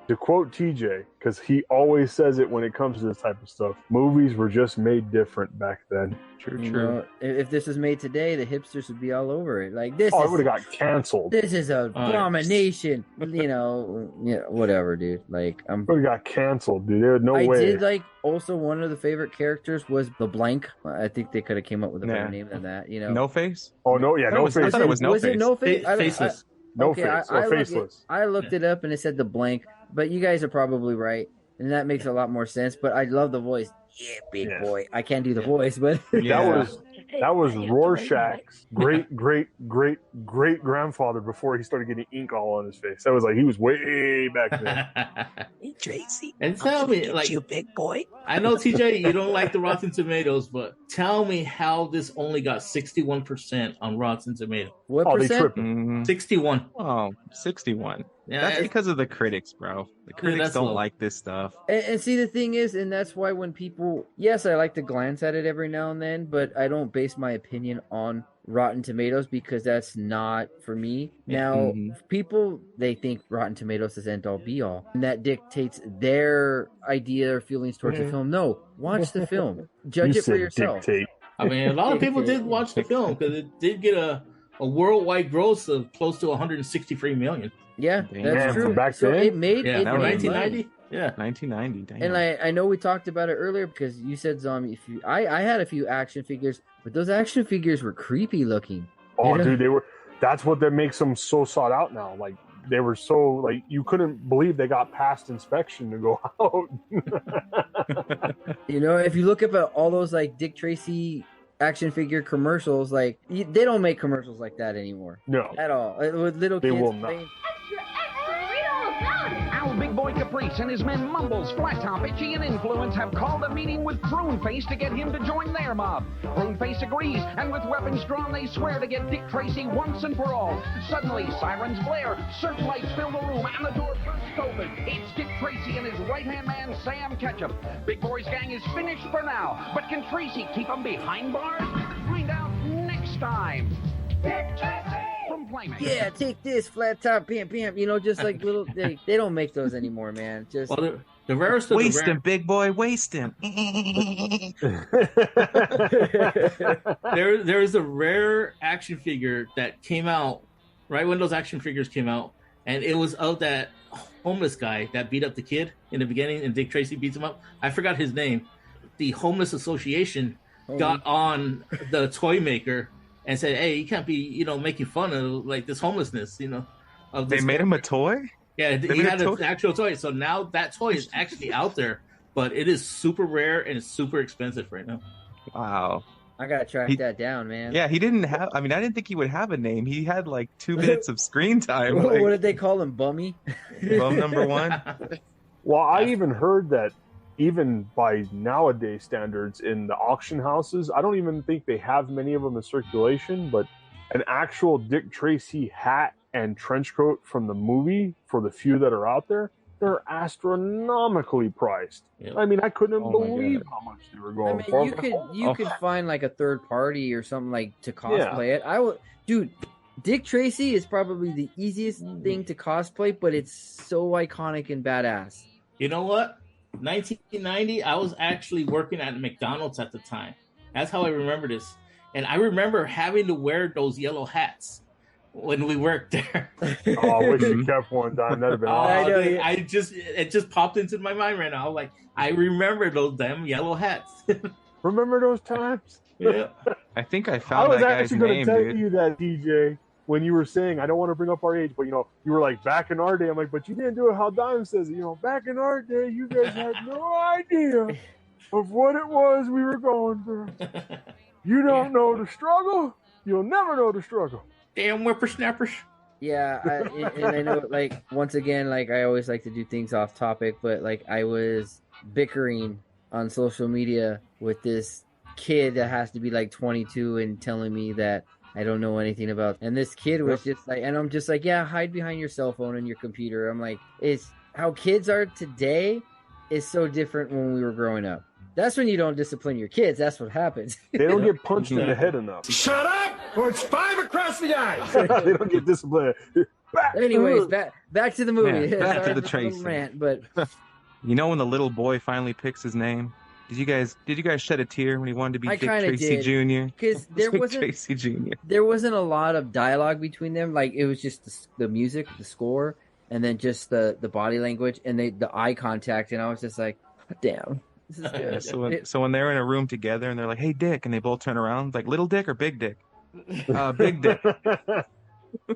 To quote TJ, because he always says it when it comes to this type of stuff, movies were just made different back then. True. If this was made today, the hipsters would be all over it. Like this. It would have got canceled. This is an abomination. Whatever, dude. Like would have got canceled, dude. There was no way. I did like also one of the favorite characters was the Blank. I think they could have came up with a better name than that. No Face. Oh no, yeah, no face. I thought it was No Face. Was it No Face? Faceless. No Face. Faceless. I looked it up and it said the Blank, but you guys are probably right, and that makes a lot more sense. But I love the voice. Yeah, big boy. I can't do the voice, but that was That was Rorschach's great grandfather before he started getting ink all on his face. That was like he was way back then. Hey, Tracy. And tell me, like, you big boy. I know TJ, you don't like the Rotten Tomatoes, but tell me how this only got 61% on Rotten Tomatoes. What Oh, they percent? tripping. 61. Oh, 61. Yeah, That's because of the critics, bro. The critics that's don't low. like this stuff. And see, the thing is, and that's why when people, yes, I like to glance at it every now and then, but I don't base my opinion on Rotten Tomatoes because that's not for me. Now, people, they think Rotten Tomatoes is end all be all, and that dictates their idea or feelings towards the film. No, watch the film, judge it for yourself. Dictate. I mean, a lot of people did watch the film because it did get a worldwide gross of close to 163 million. Yeah, that's true. Back So then? it made Yeah, it that was made 1990. money. Yeah, 1990. Damn. And I know we talked about it earlier because you said zombie. If you, I had a few action figures, but those action figures were creepy looking. Oh, You know? dude, they were. That's what that makes them so sought out now. Like they were so like you couldn't believe they got past inspection to go out. You know, if you look up at all those like Dick Tracy action figure commercials, like they don't make commercials like that anymore. No, At all. With little They kids will not. playing. Al Big Boy Caprice and his men Mumbles, Flat Top, Itchy, and Influence have called a meeting with Pruneface to get him to join their mob. Pruneface agrees, and with weapons drawn, they swear to get Dick Tracy once and for all. Suddenly, sirens blare, searchlights fill the room, and the door bursts open. It's Dick Tracy and his right-hand man, Sam Ketchup. Big Boy's gang is finished for now, but can Tracy keep them behind bars? Find out next time. Dick Tracy! From Playmate. Yeah, take this flat top, pam, pam. You know, just like little. They don't make those anymore, man. Just well, the rarest of Waste the him, big boy, waste him. there is a rare action figure that came out right when those action figures came out, and it was of that homeless guy that beat up the kid in the beginning, and Dick Tracy beats him up. I forgot his name. The Homeless Association got on the toy maker and said, "Hey, you can't be, making fun of like this homelessness, of this." They made him a toy? Yeah, They he made had a an toy? actual toy. So now that toy is actually out there, but it is super rare and it's super expensive right now. Wow. I gotta track that down, man. Yeah, he didn't have. I mean, I didn't think he would have a name. He had like 2 minutes of screen time. What, Like, what did they call him, Bummy? bum number one. Well, I even heard that even by nowadays standards in the auction houses, I don't even think they have many of them in circulation, but an actual Dick Tracy hat and trench coat from the movie, for the few that are out there, they're astronomically priced. Yep. I mean, I couldn't Oh my believe God. how much they were I going mean, for. you could find like a third party or something like to cosplay it. I would, dude. Dick Tracy is probably the easiest thing to cosplay, but it's so iconic and badass. You know what? 1990, I was actually working at McDonald's at the time. That's how I remember this. And I remember having to wear those yellow hats when we worked there. Oh, I wish you kept one time. That'd have been awesome. Dude, it just popped into my mind right now. I'm like, I remember those damn yellow hats. Remember those times? Yeah. I think I I found was that guy's actually going name, to tell dude. you that, DJ, when you were saying, I don't want to bring up our age, but you were like, back in our day. I'm like, but you didn't do it how Dime says it. Back in our day, you guys had no idea of what it was we were going through. You don't know the struggle. You'll never know the struggle. Damn whippersnappers. Yeah, and I know, like, once again, like, I always like to do things off topic, but, like, I was bickering on social media with this kid that has to be, like, 22 and telling me that I don't know anything about. And this kid was just like, and I'm just like, yeah, hide behind your cell phone and your computer. I'm like, it's how kids are today is so different when we were growing up. That's when you don't discipline your kids. That's what happens. They don't get punched in the head enough. Shut up, or it's 5 across the eyes. They don't get disciplined. Anyways, back to the movie. Yeah, back to Sorry, the this Tracy. little rant, but You know when the little boy finally picks his name? Did you guys shed a tear when he wanted to be I Dick kinda Tracy did, Jr.? because there Dick wasn't Tracy Jr. there wasn't a lot of dialogue between them. Like, it was just the music, the score, and then just the body language and the eye contact. And I was just like, damn, this is good. So when they're in a room together and they're like, "Hey, Dick," and they both turn around, like, little Dick or big Dick? Big Dick.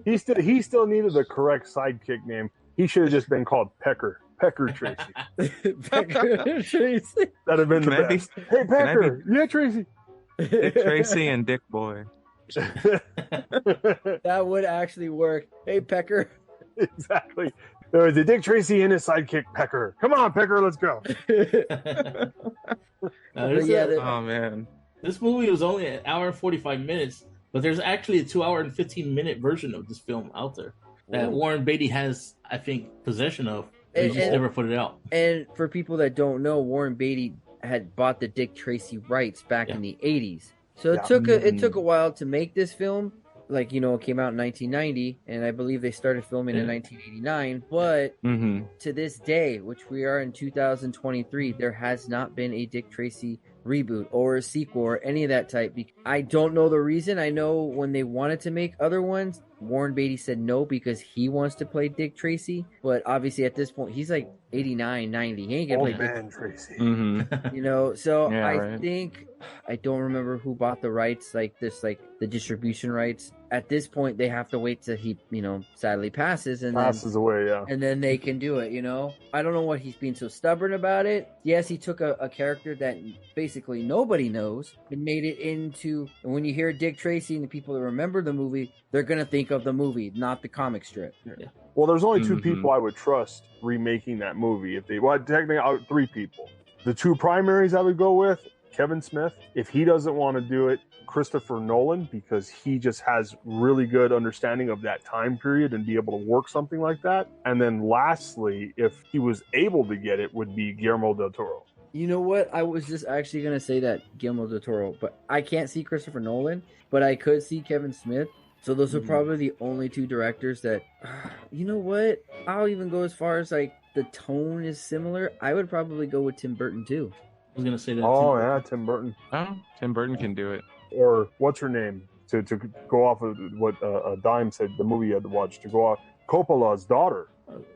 He still needed the correct sidekick name. He should have just been called Pecker Tracy. Pecker Tracy. That'd have been the Can I be- best. Hey, Pecker. Yeah, Tracy. Dick Tracy and Dick Boy. That would actually work. Hey, Pecker. Exactly. There was a Dick Tracy and his sidekick, Pecker. Come on, Pecker, let's go. Oh, man. This movie was only an hour and 45 minutes, but there's actually a 2 hour and 15-minute version of this film out there that Warren Beatty has, I think, possession of. He just never put it out. And for people that don't know, Warren Beatty had bought the Dick Tracy rights back in the 80s. So it took a while to make this film. Like, it came out in 1990, and I believe they started filming in 1989. But to this day, which we are in 2023, there has not been a Dick Tracy reboot or a sequel or any of that type. I don't know the reason. I know when they wanted to make other ones, Warren Beatty said no because he wants to play Dick Tracy. But obviously at this point, he's like 89, 90. He ain't gonna play Dick Tracy. So I think, I don't remember who bought the rights, like the distribution rights. At this point, they have to wait till he, sadly passes away, and then they can do it. I don't know what he's being so stubborn about it. Yes, he took a character that basically nobody knows and made it into. And when you hear Dick Tracy and the people that remember the movie, they're gonna think of the movie, not the comic strip. Yeah. Well, there's only two people I would trust remaking that movie. Technically, three people. The two primaries I would go with: Kevin Smith, if he doesn't want to do it; Christopher Nolan, because he just has really good understanding of that time period and be able to work something like that. And then lastly, if he was able to get it, would be Guillermo del Toro. You know what? I was just actually going to say that Guillermo del Toro, but I can't see Christopher Nolan, but I could see Kevin Smith. So those are probably the only two directors that, you know what? I'll even go as far as like the tone is similar. I would probably go with Tim Burton too. I was going to say that. Oh, yeah, Tim Burton. Oh, Tim Burton can do it. Or what's her name? To go off of what Dime said, the movie you had to watch, to go off Coppola's daughter.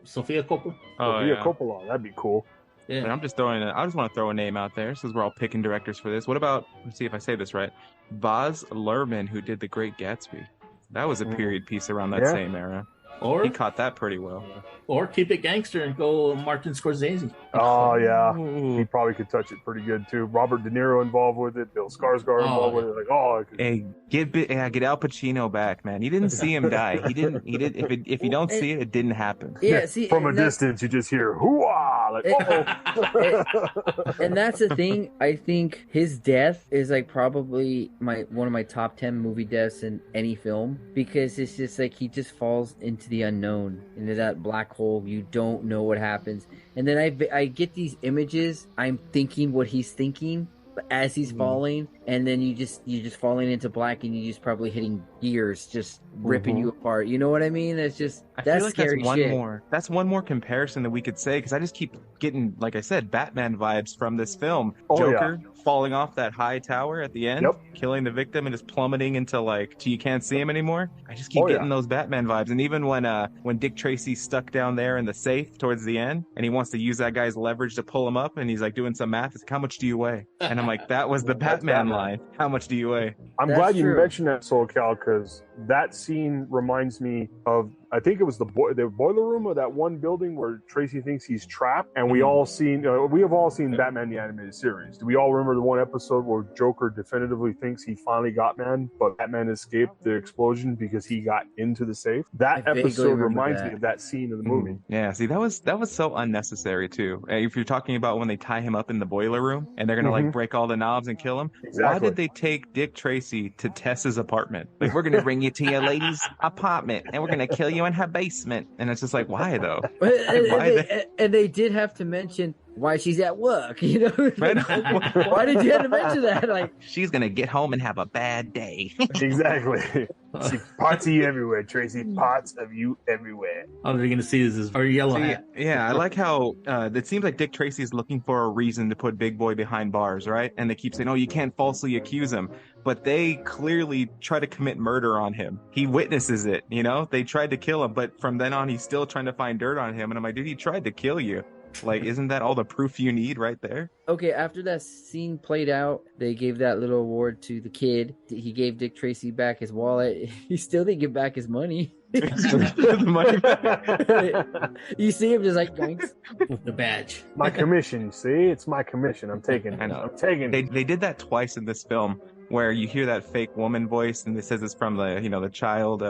Sophia Coppola? Sophia Coppola, that'd be cool. Yeah. And I just want to throw a name out there since we're all picking directors for this. What about, let's see if I say this right, Baz Luhrmann, who did The Great Gatsby. That was a period piece around that same era. Or he caught that pretty well. Or keep it gangster and go Martin Scorsese. Oh yeah, he probably could touch it pretty good too. Robert De Niro involved with it. Bill Skarsgård involved with it. Hey, get Al Pacino back, man. You didn't see him die. He didn't. If you don't see it, it didn't happen. Yeah, see, from a distance, you just hear hoo-ah, like and that's the thing. I think his death is like probably one of my top 10 movie deaths in any film, because it's just like he just falls into the unknown, into that black hole. You don't know what happens, and then I get these images. I'm thinking what he's thinking as he's falling, and then you just falling into black, and you just probably hitting gears, just ripping you apart. You know what I mean? It's just that's scary shit. That's one more comparison that we could say, because I just keep getting, like I said, Batman vibes from this film. Joker falling off that high tower at the end, killing the victim, and just plummeting into till you can't see him anymore. I just keep getting those Batman vibes. And even when Dick Tracy's stuck down there in the safe towards the end, and he wants to use that guy's leverage to pull him up, and he's like doing some math, it's like, how much do you weigh? And I'm like, that was the Batman line. How much do you weigh? I'm glad you mentioned that, SoCal, because that scene reminds me of, I think it was the boiler room of that one building where Tracy thinks he's trapped, and we have all seen Batman the Animated Series. Do we all remember the one episode where Joker definitively thinks he finally got man, but Batman escaped the explosion because he got into the safe? That episode reminds me of that scene in the movie. Yeah, see, that was so unnecessary too. If you're talking about when they tie him up in the boiler room and they're gonna break all the knobs and kill him, why did they take Dick Tracy to Tessa's apartment? Like, we're gonna bring you to your lady's apartment and we're gonna kill you in her basement. And it's just like, why though? And they did have to mention why she's at work, you know? Why did you have to mention that? Like, she's gonna get home and have a bad day. Exactly. See parts of you everywhere, Tracy. Parts of you everywhere. All they're gonna see is our yellow hat. Yeah, I like how it seems like Dick Tracy is looking for a reason to put Big Boy behind bars, right? And they keep saying, "Oh, you can't falsely accuse him," but they clearly try to commit murder on him. He witnesses it, you know. They tried to kill him, but from then on, he's still trying to find dirt on him. And I'm like, dude, he tried to kill you. Like, isn't that all the proof you need right there? Okay, after that scene played out, they gave that little award to the kid. He gave Dick Tracy back his wallet. He still didn't give back his money. You see him just like, thanks. The badge. My commission, see? It's my commission. I'm taking it. I know. I'm taking it. They did that twice in this film. where you hear that fake woman voice, and it says it's from the, the child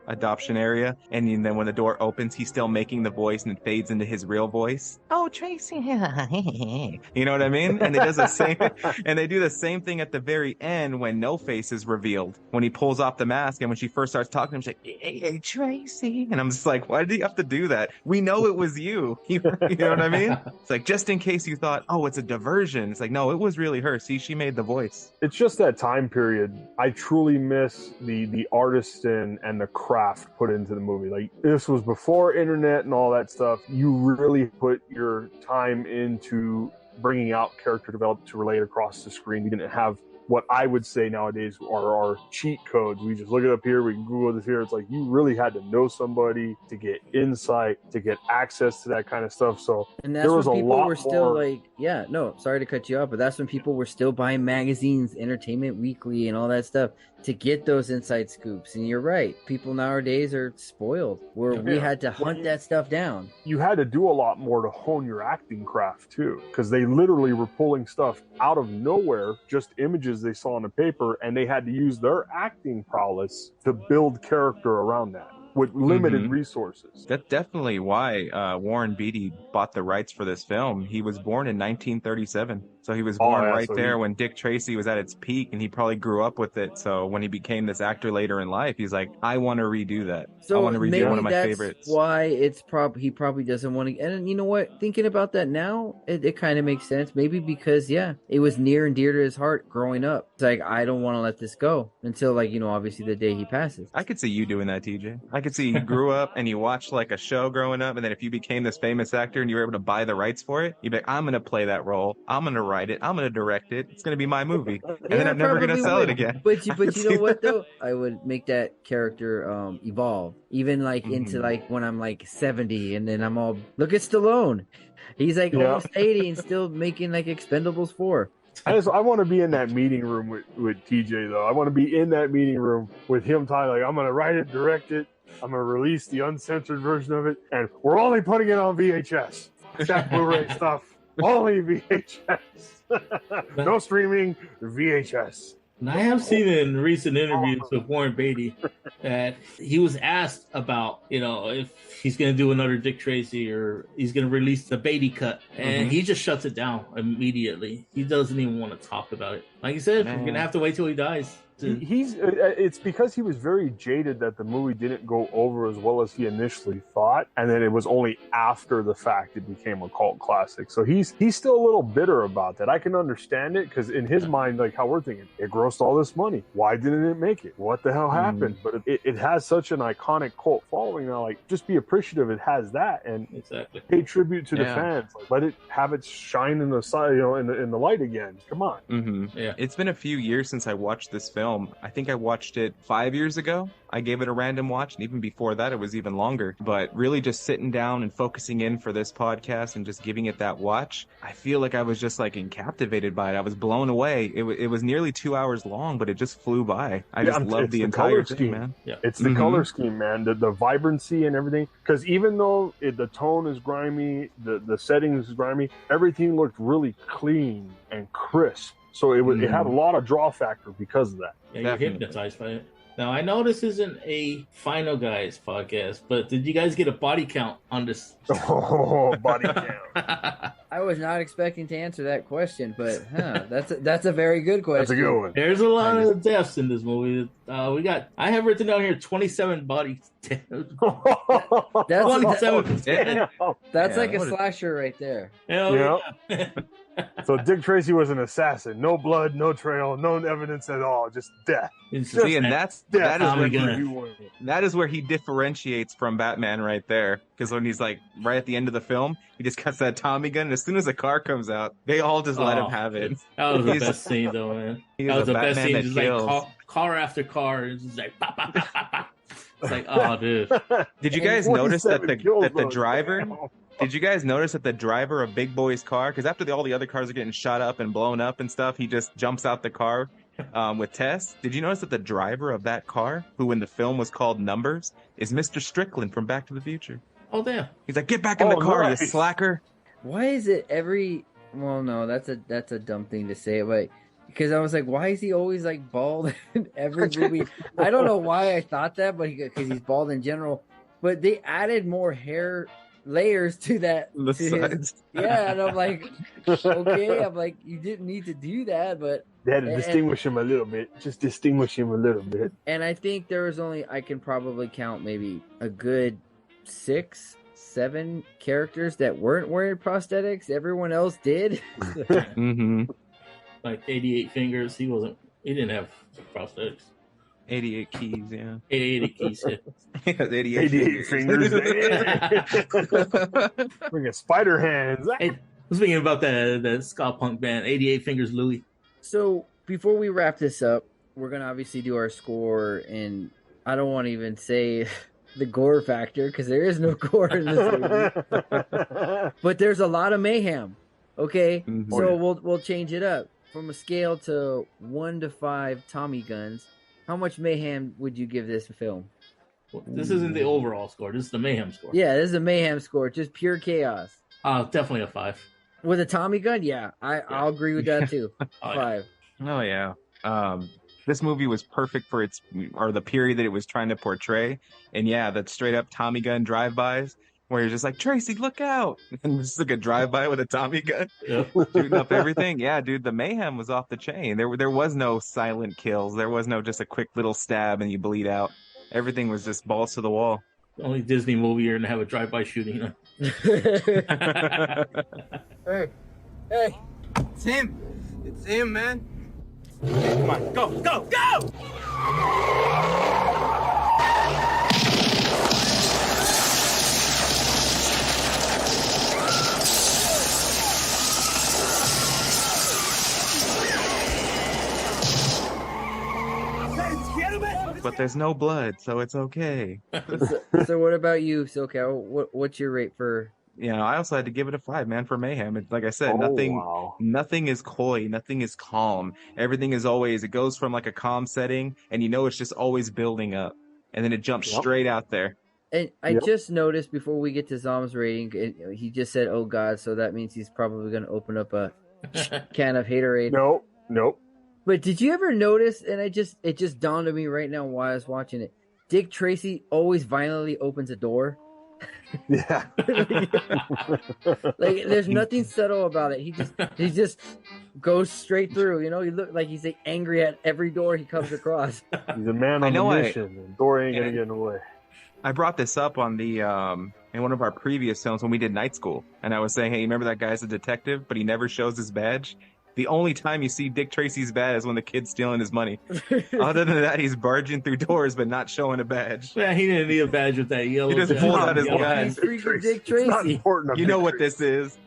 adoption area, and then when the door opens, he's still making the voice, and it fades into his real voice. Oh, Tracy, you know what I mean? And they do the same thing at the very end when No Face is revealed, when he pulls off the mask, and when she first starts talking to him, she's like, hey, Tracy, and I'm just like, why did you have to do that? We know it was you. You know what I mean? It's like, just in case you thought, oh, it's a diversion. It's like, no, it was really her. See, she made the voice. It's just that time period. I truly miss the artisan and the craft put into the movie. Like, this was before internet and all that stuff. You really put your time into bringing out character development to relate across the screen. You didn't have what I would say nowadays are our cheat codes. We just look it up here, we can Google this here. It's like you really had to know somebody to get insight, to get access to that kind of stuff. So and that's there was when people a lot were still more... like, yeah, no, sorry to cut you off, but that's when people were still buying magazines, Entertainment Weekly and all that stuff to get those inside scoops. And you're right, people nowadays are spoiled where we had to hunt that stuff down. You had to do a lot more to hone your acting craft too, because they literally were pulling stuff out of nowhere, just images they saw on the paper, and they had to use their acting prowess to build character around that with limited resources. That's definitely why Warren Beatty bought the rights for this film. He was born in 1937. So he was born there when Dick Tracy was at its peak, and he probably grew up with it. So when he became this actor later in life, he's like, I want to redo that. So I want to redo one of my favorites. Why he probably doesn't want to. And you know what? Thinking about that now, it kind of makes sense. Maybe because, it was near and dear to his heart growing up. It's like, I don't want to let this go until, obviously the day he passes. I could see you doing that, TJ. I could see you grew up and you watched like a show growing up, and then if you became this famous actor and you were able to buy the rights for it, you'd be like, I'm going to play that role. I'm going to write it. I'm going to direct it. It's going to be my movie. And then I'm never going to sell it again. But you know what, though? I would make that character evolve. Even into when I'm 70 and then I'm all, look at Stallone. He's almost 80 and still making Expendables 4. I want to be in that meeting room with TJ, though. I want to be in that meeting room with him talking I'm going to write it, direct it. I'm going to release the uncensored version of it. And we're only putting it on VHS. That Blu-ray stuff. Only VHS. No streaming, VHS. And I have seen in recent interviews with Warren Beatty that he was asked about, if he's going to do another Dick Tracy or he's going to release the Beatty cut. And he just shuts it down immediately. He doesn't even want to talk about it. Like you said, we're going to have to wait till he dies. It's because he was very jaded that the movie didn't go over as well as he initially thought, and then it was only after the fact it became a cult classic. So he's still a little bitter about that. I can understand it, because in his mind, how we're thinking, it grossed all this money. Why didn't it make it? What the hell happened? But it has such an iconic cult following now. Just be appreciative it has that, and pay tribute to the fans. Let it have its shine in the side, in the light again. Come on. Yeah, it's been a few years since I watched this film. I think I watched it 5 years ago. I gave it a random watch, and even before that, it was even longer. But really just sitting down and focusing in for this podcast and just giving it that watch, I feel like I was just captivated by it. I was blown away. It was nearly 2 hours long, but it just flew by. I just loved the entire thing, man. Yeah. It's the color scheme, man. The vibrancy and everything. Because even though the tone is grimy, the settings is grimy, everything looked really clean and crisp. So it had a lot of draw factor because of that. Yeah, you're hypnotized by it. Now, I know this isn't a Final Guys podcast, but did you guys get a body count on this? Oh, body count. I was not expecting to answer that question, but that's a very good question. That's a good one. There's a lot of deaths in this movie. I have written down here 27 body. That's 27. That's like a slasher right there. Yeah. So Dick Tracy was an assassin. No blood, no trail, no evidence at all. Just death. See, and that is where he differentiates from Batman right there. Because when he's right at the end of the film, he just cuts that Tommy gun, and as soon as the car comes out, they all just let him have it. That was the best scene, though, man. That was the best scene. Just car after car, it's just pop, pop, pop, pop, pop. It's oh, dude. Did you guys notice that the driver? Did you guys notice that the driver of Big Boy's car, because after all the other cars are getting shot up and blown up and stuff, he just jumps out the car with Tess? Did you notice that the driver of that car, who in the film was called Numbers, is Mr. Strickland from Back to the Future? Oh, damn. He's like, get back in the car, you slacker. Why is it well, no, that's a dumb thing to say, but because I was like, why is he always like bald in every movie? I don't know why I thought that, but because he's bald in general. But they added more hair layers to that. The to sides. yeah, and I'm like, okay, I'm like, you didn't need to do that, but They had to distinguish him a little bit. Just distinguish him a little bit. And I think there was only, I can probably count maybe a good 6, 7 characters that weren't wearing prosthetics. Everyone else did. Mm-hmm. Like 88 Fingers, he didn't have prosthetics. 88 keys, yeah. 88 keys, yeah. He has 88 fingers. Bringing spider hands. I was thinking about the ska punk band, 88 Fingers Louie. So before we wrap this up, we're going to obviously do our score, and I don't want to even say the gore factor because there is no gore in this movie. But there's a lot of mayhem. Okay, so we'll change it up. From a scale to 1 to 5 Tommy Guns, how much mayhem would you give this film? Well, this isn't the overall score. This is the mayhem score. Yeah, this is a mayhem score. Just pure chaos. Definitely a 5. With a Tommy gun? Yeah, I'll agree with that too. 5. Oh, yeah. This movie was perfect for the period that it was trying to portray. And yeah, that straight up Tommy gun drive-bys where you're just like, Tracy, look out. And just like a drive-by with a Tommy gun, shooting up everything. Yeah, dude, the mayhem was off the chain. There was no silent kills. There was no just a quick little stab and you bleed out. Everything was just balls to the wall. The only Disney movie you're going to have a drive-by shooting. Hey. It's him. It's him, man. Come on, go! But there's no blood, so it's okay. So what about you, SoCal? What's your rate for? I also had to give it a 5, man, for mayhem. It's like I said, nothing is coy, nothing is calm. Everything is always, it goes from like a calm setting, and it's just always building up, and then it jumps straight out there. And I just noticed before we get to Zom's rating, he just said, "Oh God," so that means he's probably going to open up a can of haterade. Nope. But did you ever notice? And it just dawned on me right now while I was watching it. Dick Tracy always violently opens a door. Yeah. Like there's nothing subtle about it. He just goes straight through. He look like he's angry at every door he comes across. He's a man on a mission, and door ain't gonna get in the way. I brought this up on the in one of our previous films when we did Night School, and I was saying, hey, remember that guy's a detective, but he never shows his badge? The only time you see Dick Tracy's badge is when the kid's stealing his money. Other than that, he's barging through doors but not showing a badge. Yeah, he didn't need a badge with that yellow. He just pulls out his gun. Dick Tracy. You know what this is.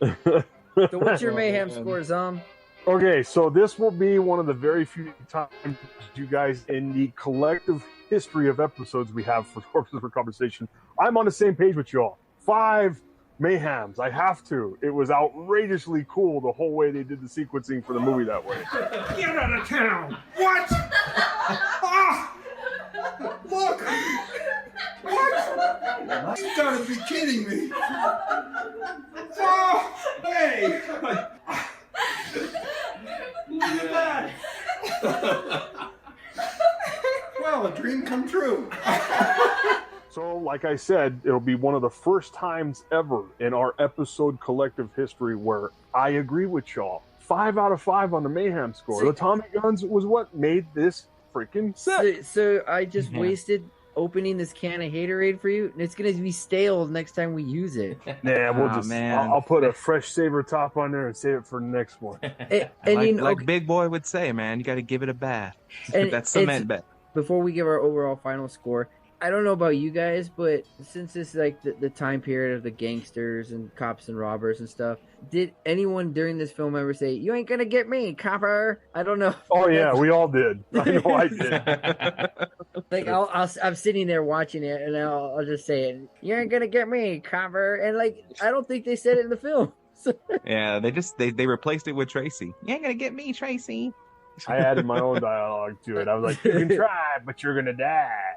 So what's your mayhem score, Zom? Okay, so this will be one of the very few times you guys in the collective history of episodes we have for Corpses for Conversation, I'm on the same page with y'all. 5 mayhems. I have to. It was outrageously cool the whole way they did the sequencing for the movie that way. Get out of town! What? Ah! Look! What? You gotta be kidding me! Oh! Hey! Look at that! Well, a dream come true. So, like I said, it'll be one of the first times ever in our episode collective history where I agree with y'all. 5 out of 5 on the mayhem score. The Tommy Guns was what made this freaking set. So I just wasted opening this can of haterade for you, and it's gonna be stale next time we use it. Yeah, we'll I'll put a fresh saver top on there and save it for the next one. Like Big Boy would say, man, you got to give it a bath. That's cement bath. Before we give our overall final score, I don't know about you guys, but since it's like the time period of the gangsters and cops and robbers and stuff, did anyone during this film ever say, "You ain't gonna get me, copper"? I don't know. Oh yeah, we all did. I know I did. Like I'm sitting there watching it, and I'll just say it. "You ain't gonna get me, copper," and like I don't think they said it in the film. Yeah, they replaced it with Tracy. You ain't gonna get me, Tracy. I added my own dialogue to it. I was like, "You can try, but you're gonna die."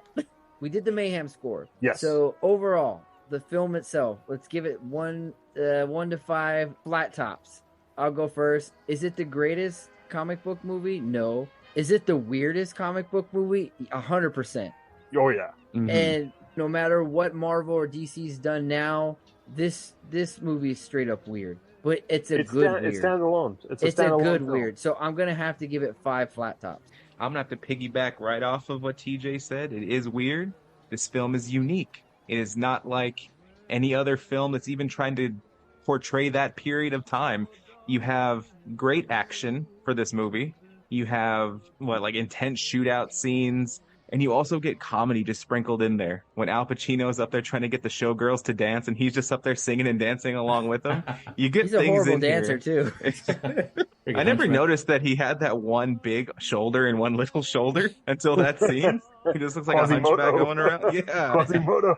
We did the mayhem score. Yes. So overall, the film itself, let's give it 1 to 5 flat tops. I'll go first. Is it the greatest comic book movie? No. Is it the weirdest comic book movie? 100%. Oh yeah. Mhm. And no matter what Marvel or DC's done now, this movie is straight up weird. But it's a good weird. It's standalone. It's a good film. weird. So I'm gonna have to give it 5 flat tops. I'm gonna have to piggyback right off of what TJ said. It is weird. This film is unique. It is not like any other film that's even trying to portray that period of time. You have great action for this movie. You have intense shootout scenes, and you also get comedy just sprinkled in there. When Al Pacino's up there trying to get the showgirls to dance, and he's just up there singing and dancing along with them, you get He's things a horrible in dancer here. too. I never noticed that he had that one big shoulder and one little shoulder until that scene. He just looks like a hunchback going around. Yeah, Quasimodo.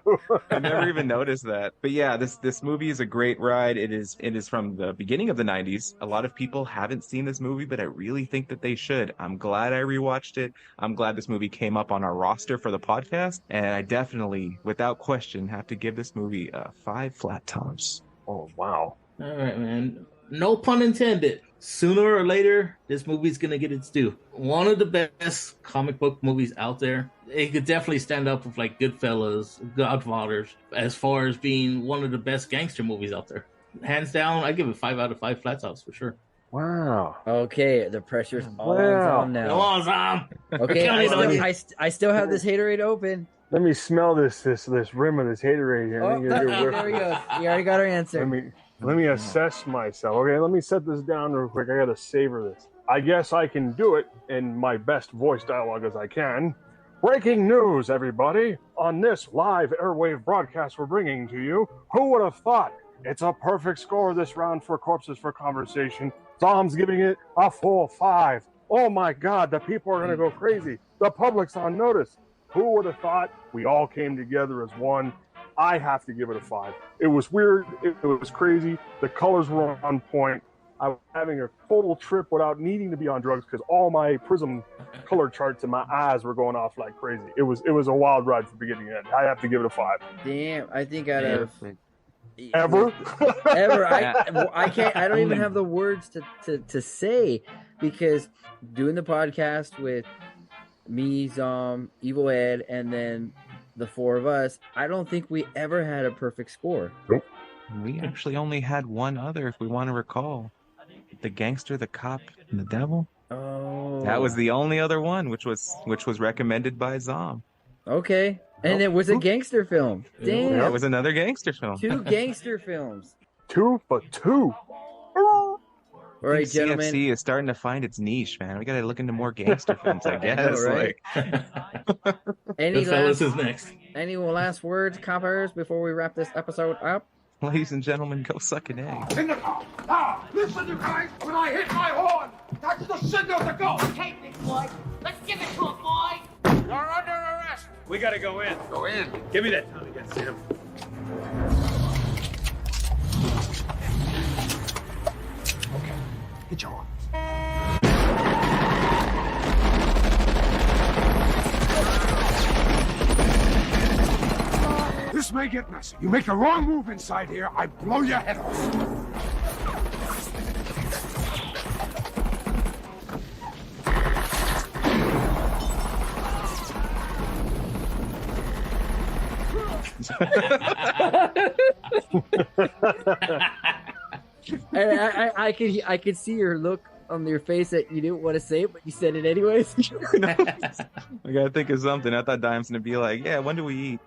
I never even noticed that. But yeah, this movie is a great ride. It is from the beginning of the 90s. A lot of people haven't seen this movie, but I really think that they should. I'm glad I rewatched it. I'm glad this movie came up on our roster for the podcast, and I definitely, without question, have to give this movie 5 flat tops. Oh wow! All right, man. No pun intended. Sooner or later, this movie's gonna get its due. One of the best comic book movies out there. It could definitely stand up with like Goodfellas, Godfathers, as far as being one of the best gangster movies out there. Hands down, I give it 5 out of 5 flat tops for sure. Wow. Okay, the pressure's all on Zom now. Come on, Zom. Okay, I still have this haterade open. Let me smell this rim of this haterade here. Oh, there we go. We already got our answer. Let me assess myself. Okay, let me set this down real quick. I gotta savor this. I guess I can do it in my best voice dialogue as I can. Breaking news, everybody. On this live airwave broadcast we're bringing to you, who would have thought? It's a perfect score this round for Corpses for Conversation. Dom's giving it a full 5. Oh my God, the people are going to go crazy. The public's on notice. Who would have thought? We all came together as one. I have to give it a 5. It was weird. It was crazy. The colors were on point. I was having a total trip without needing to be on drugs because all my prism color charts in my eyes were going off like crazy. It was a wild ride from beginning to end. I have to give it a 5. Damn, I think out of ever. I can't. I don't even have the words to say, because doing the podcast with me, Zom, Evil Ed, and then the 4 of us, I don't think we ever had a perfect score. Nope. We actually only had one other, if we want to recall. The gangster, the cop, and the devil. Oh, that was the only other one, which was recommended by Zom. Okay, and it was a gangster film. Damn, that was another gangster film. 2 gangster films. 2 for 2. All right, gentlemen. CFC is starting to find its niche, man. We got to look into more gangster films, I guess. Know, right? Any last words, coppers, before we wrap this episode up? Ladies and gentlemen, go suck an egg. In the car. Now, listen, you guys. When I hit my horn, that's the signal to go. Okay, big boy. Let's give it to him, boy. You're under arrest. We gotta go in. Go in. Give me that Tommy Gun, Sam. Okay, hit your horn. This may get messy. You make the wrong move inside here, I blow your head off. And I could see your look on your face that you didn't want to say it, but you said it anyways. I gotta think of something. I thought Dime's gonna be like, "Yeah, when do we eat?"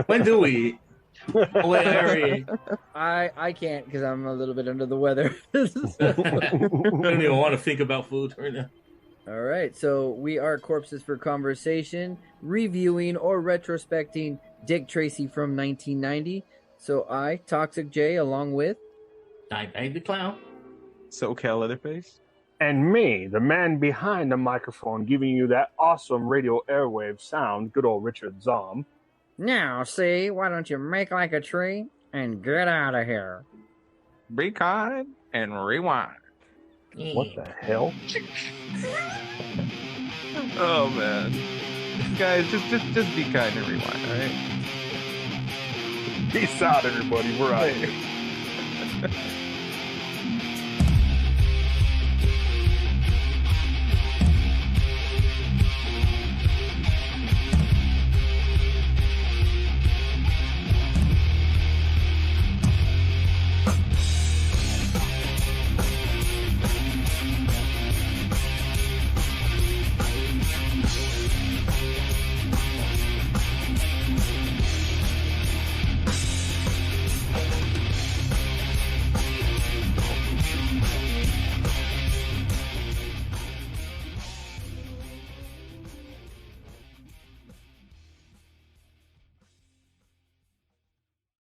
When do we eat? Oh, wait, Harry. I can't because I'm a little bit under the weather. I don't even want to think about food right now. All right, so we are Corpses for Conversation, reviewing or retrospecting Dick Tracy from 1990. So I, Toxic J, along with Dimebag the Clown, SoCal Leatherface, and me, the man behind the microphone, giving you that awesome radio airwave sound, good old Richard Zom. Now, see, why don't you make like a tree and get out of here? Be kind and rewind. What the hell? Oh man, guys, just be kind and rewind, all right? Peace out, everybody. We're out here.